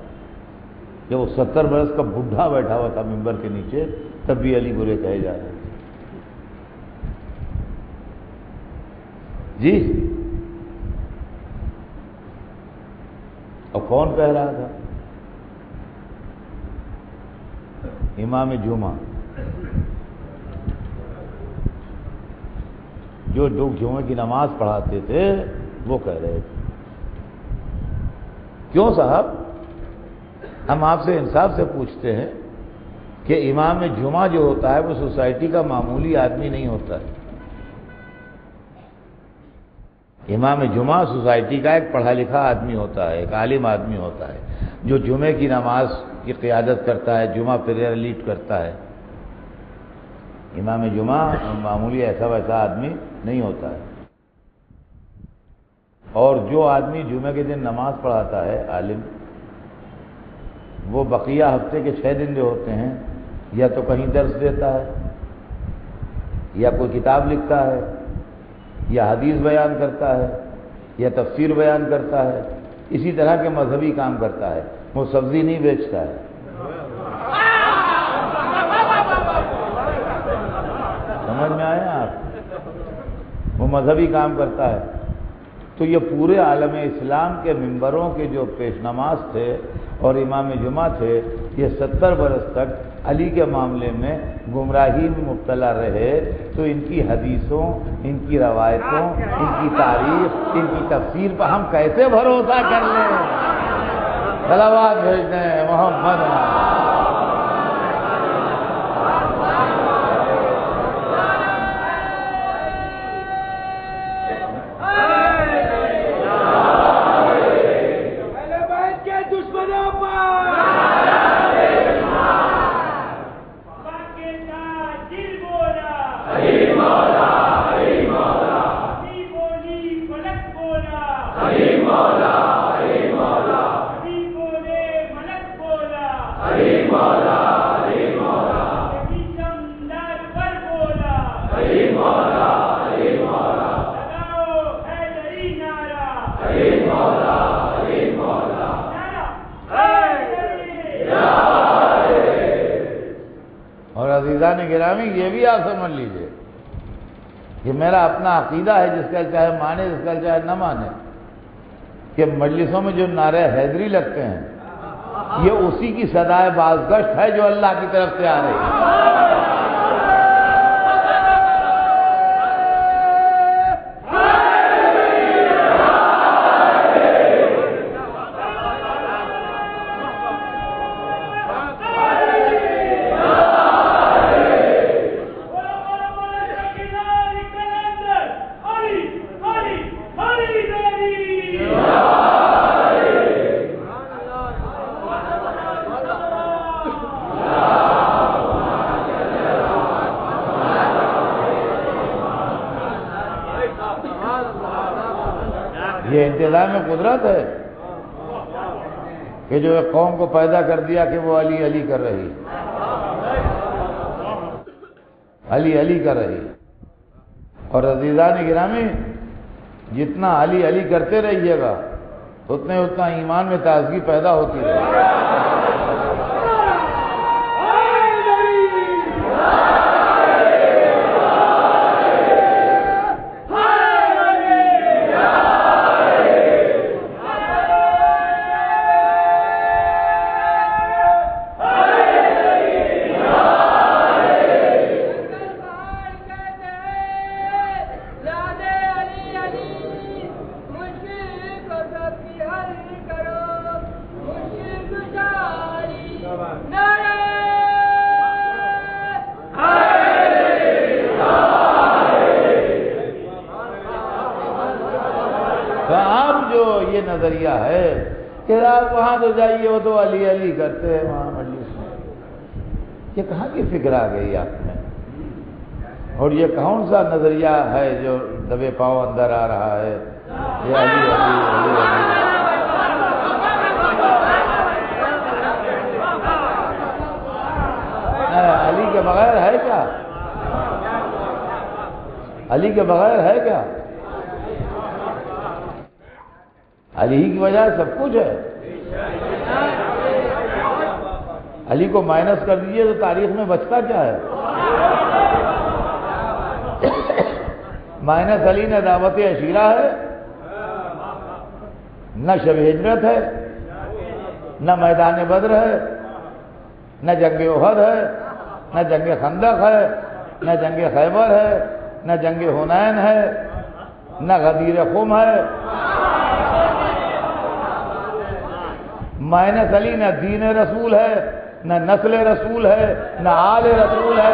جب وہ 70 برس کا بڈھا بیٹھا ہوا تھا ممبر کے نیچے، تب بھی علی برے کہے جا رہے تھے۔ جی، اور کون کہہ رہا تھا؟ امام جمعہ، جو لوگ جمعہ کی نماز پڑھاتے تھے وہ کہہ رہے تھے۔ کیوں صاحب؟ ہم آپ سے انصاف سے پوچھتے ہیں کہ امام جمعہ جو ہوتا ہے وہ سوسائٹی کا معمولی آدمی نہیں ہوتا ہے۔ امام جمعہ سوسائٹی کا ایک پڑھا لکھا آدمی ہوتا ہے، ایک عالم آدمی ہوتا ہے، جو جمعے کی نماز کی قیادت کرتا ہے، جمعہ پریئر لیڈ کرتا ہے۔ امام جمعہ معمولی ایسا ویسا آدمی نہیں ہوتا ہے۔ اور جو آدمی جمعے کے دن نماز پڑھاتا ہے، عالم، وہ بقیہ ہفتے کے 6 دن جو ہوتے ہیں یا تو کہیں درس دیتا ہے، یا کوئی کتاب لکھتا ہے، یا حدیث بیان کرتا ہے، یا تفسیر بیان کرتا ہے، اسی طرح کے مذہبی کام کرتا ہے۔ وہ سبزی نہیں بیچتا ہے۔ سمجھ میں آیا آپ؟ وہ مذہبی کام کرتا ہے۔ تو یہ پورے عالم اسلام کے ممبروں کے جو پیش نماز تھے اور امام جمعہ تھے، یہ 70 برس تک علی کے معاملے میں گمراہی میں مبتلا رہے، تو ان کی حدیثوں، ان کی روایتوں، ان کی تاریخ، ان کی تفسیر پر ہم کیسے بھروسہ کر لیں؟ صلوات بھیج دیں محمد۔ مولا عزیزان گرامی یہ بھی آپ سمجھ لیجئے کہ میرا اپنا عقیدہ ہے، جس کا چاہے مانے جس کا چاہے نہ مانے، کہ مجلسوں میں جو نعرے حیدری لگتے ہیں یہ اسی کی صدائے بازگشت ہے جو اللہ کی طرف سے آ رہی ہے۔ یہ انتظام قدرت ہے کہ جو ایک قوم کو پیدا کر دیا کہ وہ علی علی کر رہی، علی علی کر رہی۔ اور عزیزان گرامی جتنا علی علی کرتے رہیے گا اتنا ایمان میں تازگی پیدا ہوتی رہے گی۔ یہ نظریہ ہے کہ آپ وہاں تو جائیے وہ تو علی علی کرتے ہیں وہاں مجلس میں، یہ کہاں کی فکر آ گئی آپ میں؟ اور یہ کون سا نظریہ ہے جو دبے پاؤں اندر آ رہا ہے؟ یہ علی علی علی علی علی کے بغیر ہے کیا؟ علی کے بغیر ہے کیا؟ علی ہی کی وجہ سب کچھ ہے۔ علی کو مائنس کر دیجئے تو تاریخ میں بچتا کیا ہے؟ مائنس علی نہ دعوت عشیرہ ہے، نہ شب ہجرت ہے، نہ میدان بدر ہے، نہ جنگ احد ہے، نہ جنگ خندق ہے، نہ جنگ خیبر ہے، نہ جنگ حنین ہے، نہ غدیر خم ہے۔ مائنس علی نہ دین رسول ہے، نہ نسل رسول ہے، نہ آل رسول ہے۔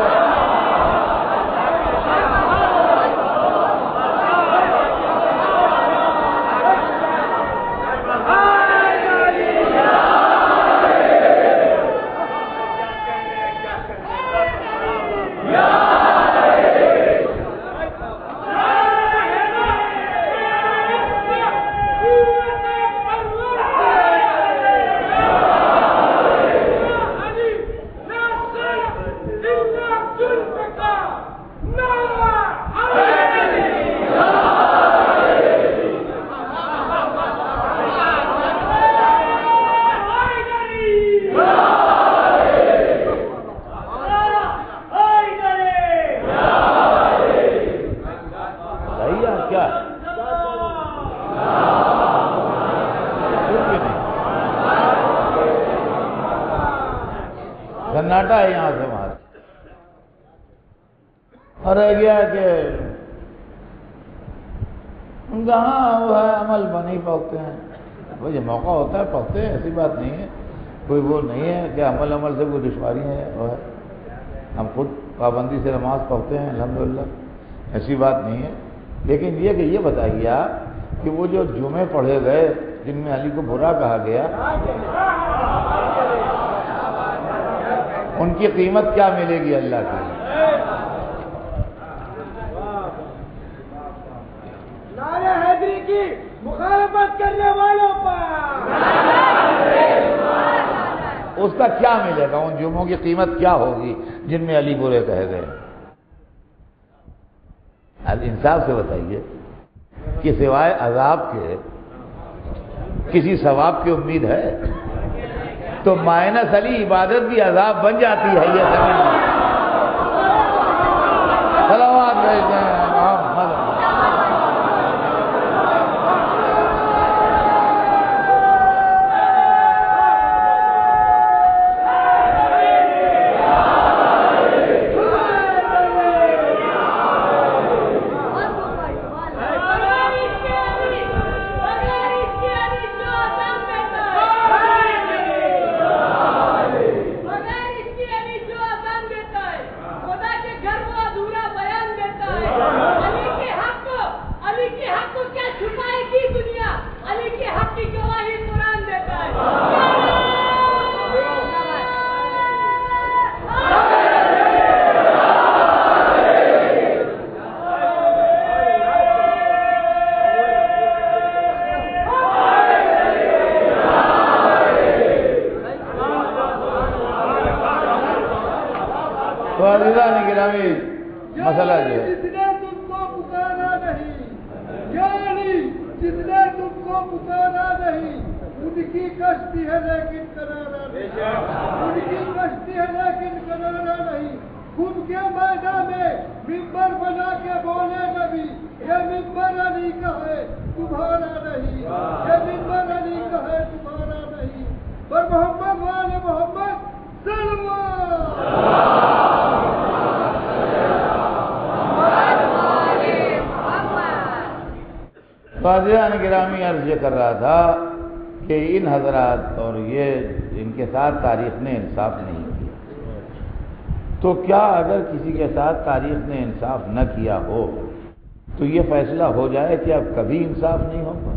سناٹا ہے یہاں سے وہاں، اور رہ گیا کہ ان کا ہاں وہ ہے عمل نہیں پاتے ہیں۔ وہ جو موقع ہوتا ہے پڑھتے ہیں، ایسی بات نہیں ہے، کوئی وہ نہیں ہے کہ عمل سے کوئی دشواری ہے۔ ہم خود پابندی سے نماز پڑھتے ہیں الحمدللہ، ایسی بات نہیں ہے۔ لیکن یہ کہ یہ بتائیے آپ کہ وہ جو جمعے پڑھے گئے جن میں علی کو برا کہا گیا، ان کی قیمت کیا ملے گی اللہ کی؟ نعرہ حیدری کی مخالفت کرنے والوں پر اس کا کیا ملے گا؟ ان جمعوں کی قیمت کیا ہوگی جن میں علی برے کہے گئے؟ اب انصاف سے بتائیے کہ سوائے عذاب کے کسی ثواب کی امید ہے؟ تو مائنس علی عبادت بھی عذاب بن جاتی ہے، یہ سمجھ پکارا نہیں، ان کی کشتی ہے لیکن کنارا نہیں، ان کی کشتی ہے لیکن کنارا نہیں۔ خود کے میدان میں ممبر بنا کے بولے نبی، یہ ممبر علی کا ہے تمہارا نہیں، یہ ممبر علی کا ہے تمہارا نہیں۔ پر محمد والے محمد فاضلان گرامی عرض یہ کر رہا تھا کہ ان حضرات اور یہ ان کے ساتھ تاریخ نے انصاف نہیں کیا، تو کیا اگر کسی کے ساتھ تاریخ نے انصاف نہ کیا ہو تو یہ فیصلہ ہو جائے کہ اب کبھی انصاف نہیں ہوگا؟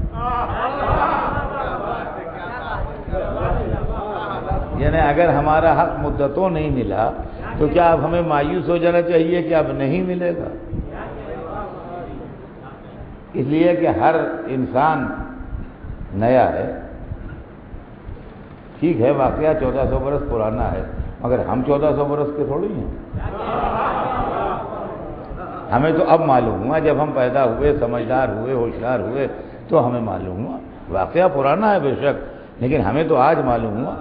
یعنی اگر ہمارا حق مدتوں نہیں ملا تو کیا اب ہمیں مایوس ہو جانا چاہیے کہ اب نہیں ملے گا؟ اس لیے کہ ہر انسان نیا ہے۔ ٹھیک ہے، واقعہ 1400 برس پرانا ہے، مگر ہم 1400 برس کے تھوڑی ہیں۔ ہمیں تو اب معلوم ہوا، جب ہم پیدا ہوئے، سمجھدار ہوئے، ہوشیار ہوئے، تو ہمیں معلوم ہوا۔ واقعہ پرانا ہے بے شک، لیکن ہمیں تو آج معلوم ہوا۔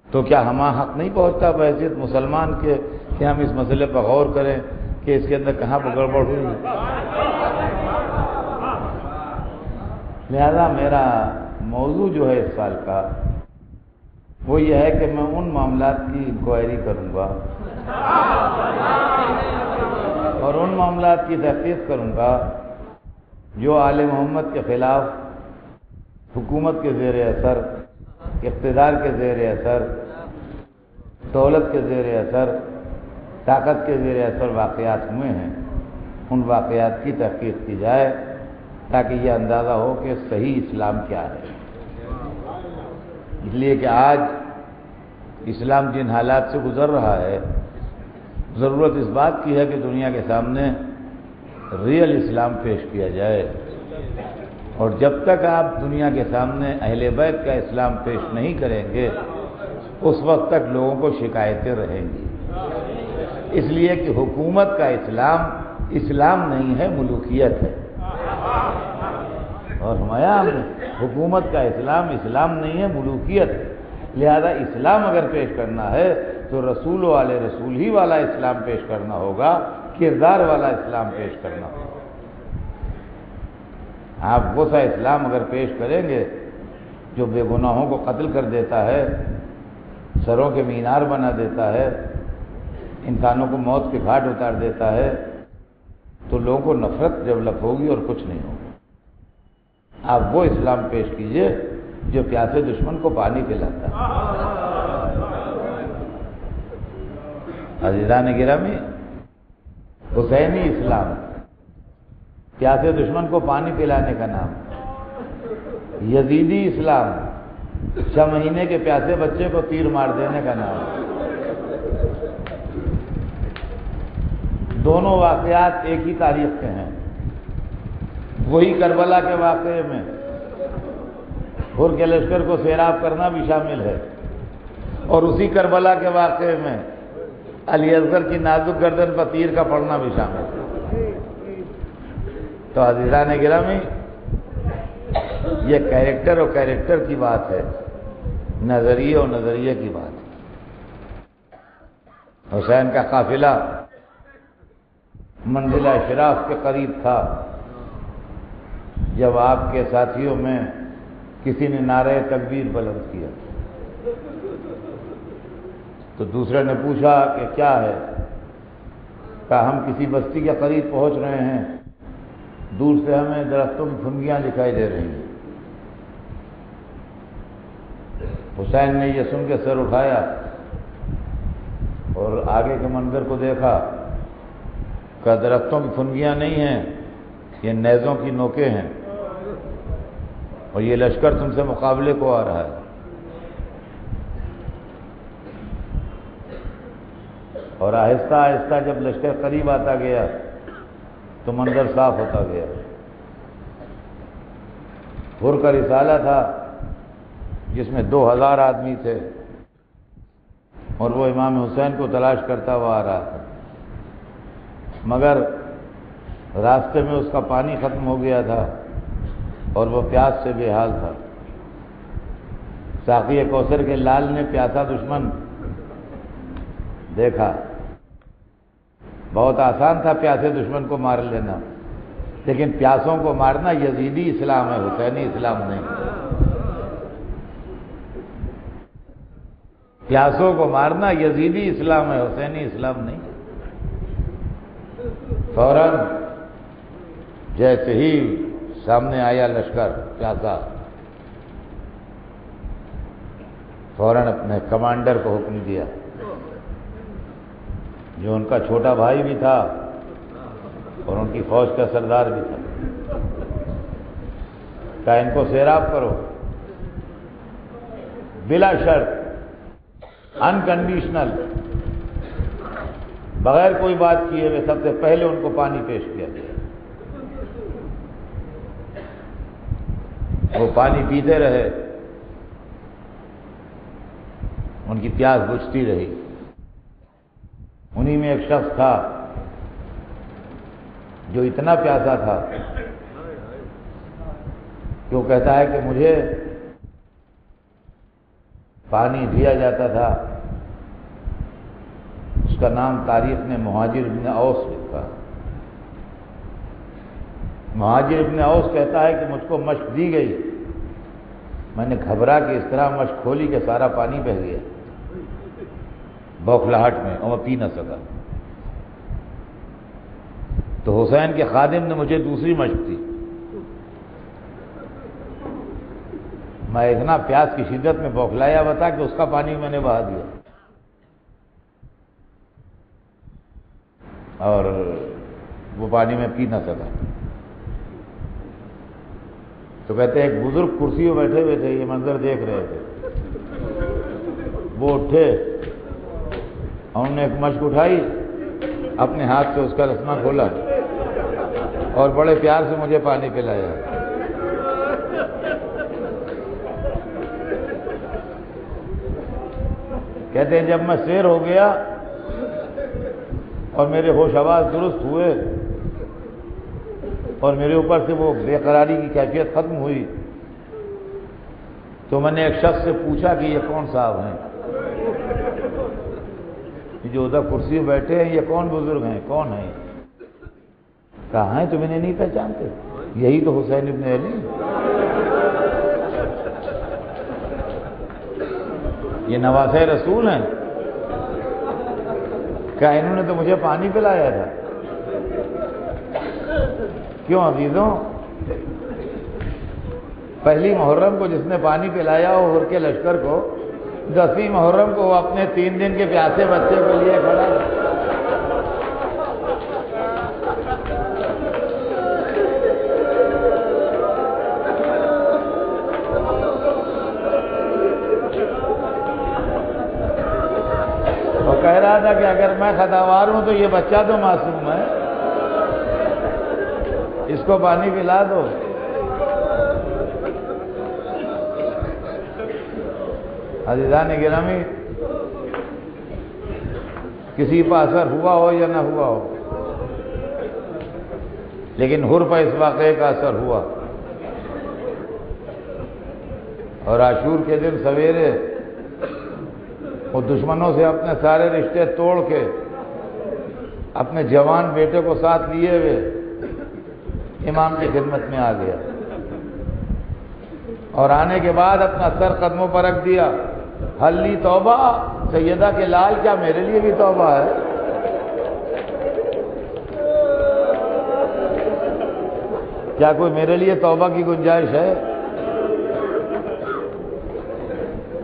تو کیا ہمارا حق نہیں پہنچتا بحیثیت مسلمان کے کہ ہم اس مسئلے پر غور کریں کہ اس کے اندر کہاں پر گڑبڑ ہوئی؟ لہذا میرا موضوع جو ہے اس سال کا وہ یہ ہے کہ میں ان معاملات کی انکوائری کروں گا اور ان معاملات کی تحقیق کروں گا جو آل محمد کے خلاف حکومت کے زیر اثر، اقتدار کے زیر اثر، دولت کے زیر اثر، طاقت کے زیر اثر واقعات ہوئے ہیں، ان واقعات کی تحقیق کی جائے تاکہ یہ اندازہ ہو کہ صحیح اسلام کیا ہے۔ اس لیے کہ آج اسلام جن حالات سے گزر رہا ہے، ضرورت اس بات کی ہے کہ دنیا کے سامنے ریئل اسلام پیش کیا جائے، اور جب تک آپ دنیا کے سامنے اہل بیت کا اسلام پیش نہیں کریں گے اس وقت تک لوگوں کو شکایتیں رہیں گی۔ اس لیے کہ حکومت کا اسلام اسلام نہیں ہے، ملوکیت ہے۔ اور ہمارا حکومت کا اسلام اسلام نہیں ہے، ملوکیت ہے۔ لہذا اسلام اگر پیش کرنا ہے تو رسول والے رسول ہی والا اسلام پیش کرنا ہوگا، کردار والا اسلام پیش کرنا ہوگا۔ آپ وہ سا اسلام اگر پیش کریں گے جو بے گناہوں کو قتل کر دیتا ہے، سروں کے مینار بنا دیتا ہے، انسانوں کو موت کے گھاٹ اتار دیتا ہے، تو لوگوں کو نفرت ڈیولپ ہوگی اور کچھ نہیں ہوگا۔ آپ وہ اسلام پیش کیجئے جو پیاسے دشمن کو پانی پلاتا ہے۔ عزیزان گرامی، حسینی اسلام پیاسے دشمن کو پانی پلانے کا نام، یزیدی اسلام 6 مہینے کے پیاسے بچے کو تیر مار دینے کا نام۔ دونوں واقعات ایک ہی تاریخ کے ہیں، وہی کربلا کے واقعے میں حر کے لشکر کو سیراب کرنا بھی شامل ہے، اور اسی کربلا کے واقعے میں علی اصغر کی نازک گردن پر تیر کا پڑنا بھی شامل ہے۔ تو عزیزان گرامی، یہ کیریکٹر اور کیریکٹر کی بات ہے، نظریے اور نظریے کی بات ہے۔ حسین کا قافلہ منزل اشراف کے قریب تھا جب آپ کے ساتھیوں میں کسی نے نعرہ تکبیر بلند کیا تو دوسرے نے پوچھا کہ کیا ہے؟ کہا ہم کسی بستی کے قریب پہنچ رہے ہیں، دور سے ہمیں درختوں کی پھنگیاں دکھائی دے رہی ہیں۔ حسین نے یہ سن کے سر اٹھایا اور آگے کے منظر کو دیکھا کہ درختوں کی پھنگیاں نہیں ہیں، یہ نیزوں کی نوکیں ہیں، اور یہ لشکر تم سے مقابلے کو آ رہا ہے۔ اور آہستہ آہستہ جب لشکر قریب آتا گیا تو منظر صاف ہوتا گیا۔ حر کا رسالہ تھا جس میں 2000 آدمی تھے، اور وہ امام حسین کو تلاش کرتا ہوا آ رہا تھا، مگر راستے میں اس کا پانی ختم ہو گیا تھا، اور وہ پیاس سے بے حال تھا۔ ساقی کوثر کے لال نے پیاسا دشمن دیکھا۔ بہت آسان تھا پیاسے دشمن کو مار لینا، لیکن پیاسوں کو مارنا یزیدی اسلام ہے، حسینی اسلام نہیں۔ پیاسوں کو مارنا یزیدی اسلام ہے، حسینی اسلام نہیں۔ فوراً جیسے ہی سامنے آیا لشکر پیاسا، فوراً اپنے کمانڈر کو حکم دیا، جو ان کا چھوٹا بھائی بھی تھا اور ان کی فوج کا سردار بھی تھا، کہا ان کو سیراب کرو، بلا شرط، انکنڈیشنل، بغیر کوئی بات کیے ہوئے سب سے پہلے ان کو پانی پیش کیا گیا۔ وہ پانی پیتے رہے، ان کی پیاس بجھتی رہی۔ انہی میں ایک شخص تھا جو اتنا پیاسا تھا کہ وہ کہتا ہے کہ مجھے پانی دیا جاتا تھا، اس کا نام تاریخ نے مہاجر ابن اوس لکھا۔ مہاجر ابن اوس کہتا ہے کہ مجھ کو مشق دی گئی، میں نے گھبرا کے اس طرح مشق کھولی کہ سارا پانی بہہ گیا بوکھلاہٹ میں، اور میں پی نہ سکا۔ تو حسین کے خادم نے مجھے دوسری مشق دی، میں اتنا پیاس کی شدت میں بوکھلایا ہوا تھا کہ اس کا پانی میں نے بہا دیا، اور وہ پانی میں پی نہ سکا۔ تو کہتے ہیں ایک بزرگ کرسی پہ بیٹھے ہوئے تھے، یہ منظر دیکھ رہے تھے، وہ اٹھے، انہوں نے ایک مشق اٹھائی، اپنے ہاتھ سے اس کا رسنا کھولا اور بڑے پیار سے مجھے پانی پلایا۔ کہتے ہیں جب میں سیر ہو گیا اور میرے ہوش حواس درست ہوئے اور میرے اوپر سے وہ بے قراری کی کیفیت ختم ہوئی، تو میں نے ایک شخص سے پوچھا کہ یہ کون صاحب ہیں جو ادھر کرسی پہ بیٹھے ہیں، یہ کون بزرگ ہیں، کون ہیں؟ کہاں ہیں؟ تم انہیں نہیں پہچانتے؟ یہی تو حسین ابن علی، یہ نواسہ رسول ہیں۔ کیا انہوں نے تو مجھے پانی پلایا تھا؟ کیوں عزیزوں؟ پہلی محرم کو جس نے پانی پلایا وہ ہر کے لشکر کو، 10ویں محرم کو وہ اپنے 3 دن کے پیاسے بچے کے لیے کھڑا ہے۔ وہ کہہ رہا تھا کہ اگر میں خطاوار ہوں تو یہ بچہ تو معصوم ہے، اس کو پانی پلا دو۔ عزیزان گرامی، کسی پر اثر ہوا ہو یا نہ ہوا ہو، لیکن حر پر اس واقعے کا اثر ہوا، اور عاشور کے دن سویرے وہ دشمنوں سے اپنے سارے رشتے توڑ کے اپنے جوان بیٹے کو ساتھ لیے ہوئے امام کی خدمت میں آ گیا، اور آنے کے بعد اپنا سر قدموں پر رکھ دیا، حل لی توبہ، سیدہ کے لال کیا میرے لیے بھی توبہ ہے؟ کیا کوئی میرے لیے توبہ کی گنجائش ہے؟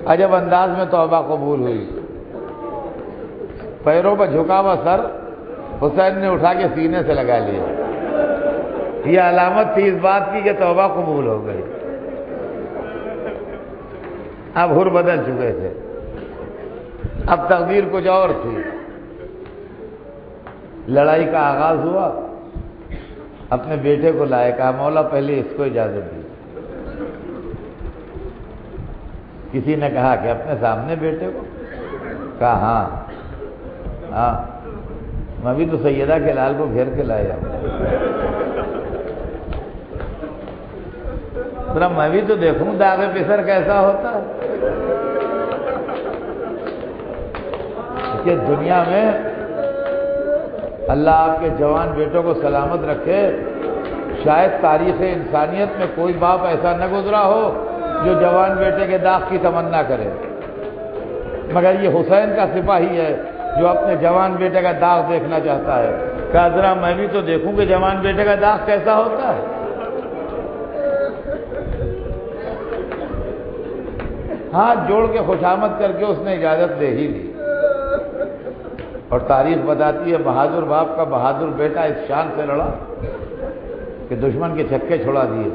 عجب انداز میں توبہ قبول ہوئی۔ پیروں پر جھکا ہوا سر حسین نے اٹھا کے سینے سے لگا لیا، یہ علامت تھی اس بات کی کہ توبہ قبول ہو گئی۔ اب حر بدل چکے تھے، اب تقدیر کچھ اور تھی۔ لڑائی کا آغاز ہوا، اپنے بیٹے کو لائے، کہا مولا پہلے اس کو اجازت دی۔ کسی نے کہا کہ اپنے سامنے بیٹے کو؟ کہا ہاں، میں بھی تو سیدہ کے لال کو گھیر کے لایا ہوں۔ ذرا میں بھی تو دیکھوں داغ پسر کیسا ہوتا ہے. کہ دنیا میں اللہ آپ کے جوان بیٹوں کو سلامت رکھے. شاید تاریخ انسانیت میں کوئی باپ ایسا نہ گزرا ہو جو جوان بیٹے کے داغ کی تمنا کرے، مگر یہ حسین کا سپاہی ہے جو اپنے جوان بیٹے کا داغ دیکھنا چاہتا ہے. کہا ذرا میں بھی تو دیکھوں کہ جوان بیٹے کا داغ کیسا ہوتا ہے. ہاتھ جوڑ کے خوشامد کر کے اس نے اجازت دے ہی دی. اور تاریخ بتاتی ہے بہادر باپ کا بہادر بیٹا اس شان سے لڑا کہ دشمن کے چھکے چھڑا دیے.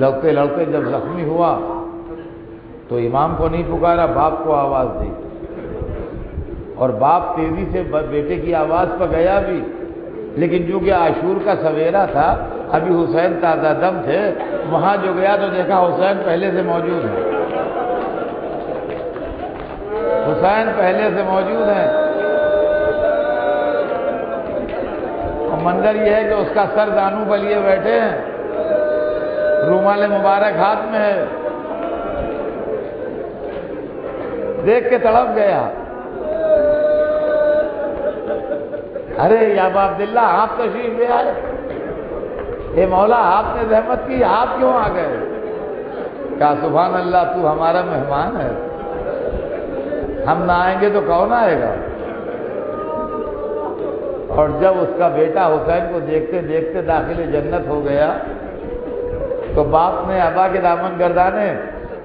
لڑتے لڑتے جب زخمی ہوا تو امام کو نہیں پکارا، باپ کو آواز دی. اور باپ تیزی سے بیٹے کی آواز پر گیا بھی، لیکن چونکہ عاشور کا سویرا تھا، ابھی حسین تازہ دم تھے، وہاں جو گیا تو دیکھا حسین پہلے سے موجود ہے. حسین پہلے سے موجود ہیں. اور منظر یہ ہے کہ اس کا سر دانوں پر لیے بیٹھے ہیں، رومال مبارک ہاتھ میں ہے. دیکھ کے تڑپ گیا. ارے یا ابا عبداللہ آپ تشریف لے آئے. اے مولا آپ نے زحمت کی، آپ کیوں آ گئے؟ کہا سبحان اللہ، تو ہمارا مہمان ہے، ہم نہ آئیں گے تو کون آئے گا؟ اور جب اس کا بیٹا حسین کو دیکھتے دیکھتے داخل جنت ہو گیا تو باپ نے ابا کے دامن گردانے.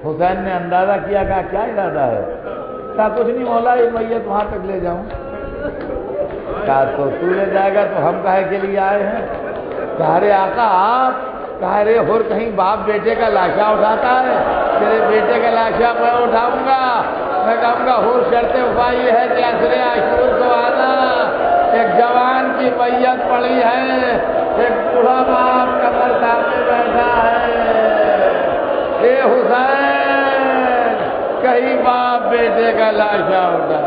حسین نے اندازہ کیا، کہا کیا ارادہ ہے؟ کہا کچھ نہیں مولا، یہ میت وہاں تک لے جاؤں. کہا تو لے جائے گا تو ہم کہے کے لیے آئے ہیں؟ کہا ارے آقا آپ، کہا رے اور کہیں باپ بیٹے کا لاشا اٹھاتا ہے؟ تیرے بیٹے کا لاشا میں اٹھاؤں گا. میں کہوں گا ہور شرط وفا یہ ہے کہ عصر عاشور کو آنا. ایک جوان کی میت پڑی ہے، ایک بوڑھا باپ قبر سامنے بیٹھا ہے. اے حسین، کہیں باپ بیٹے کا لاشا اٹھا.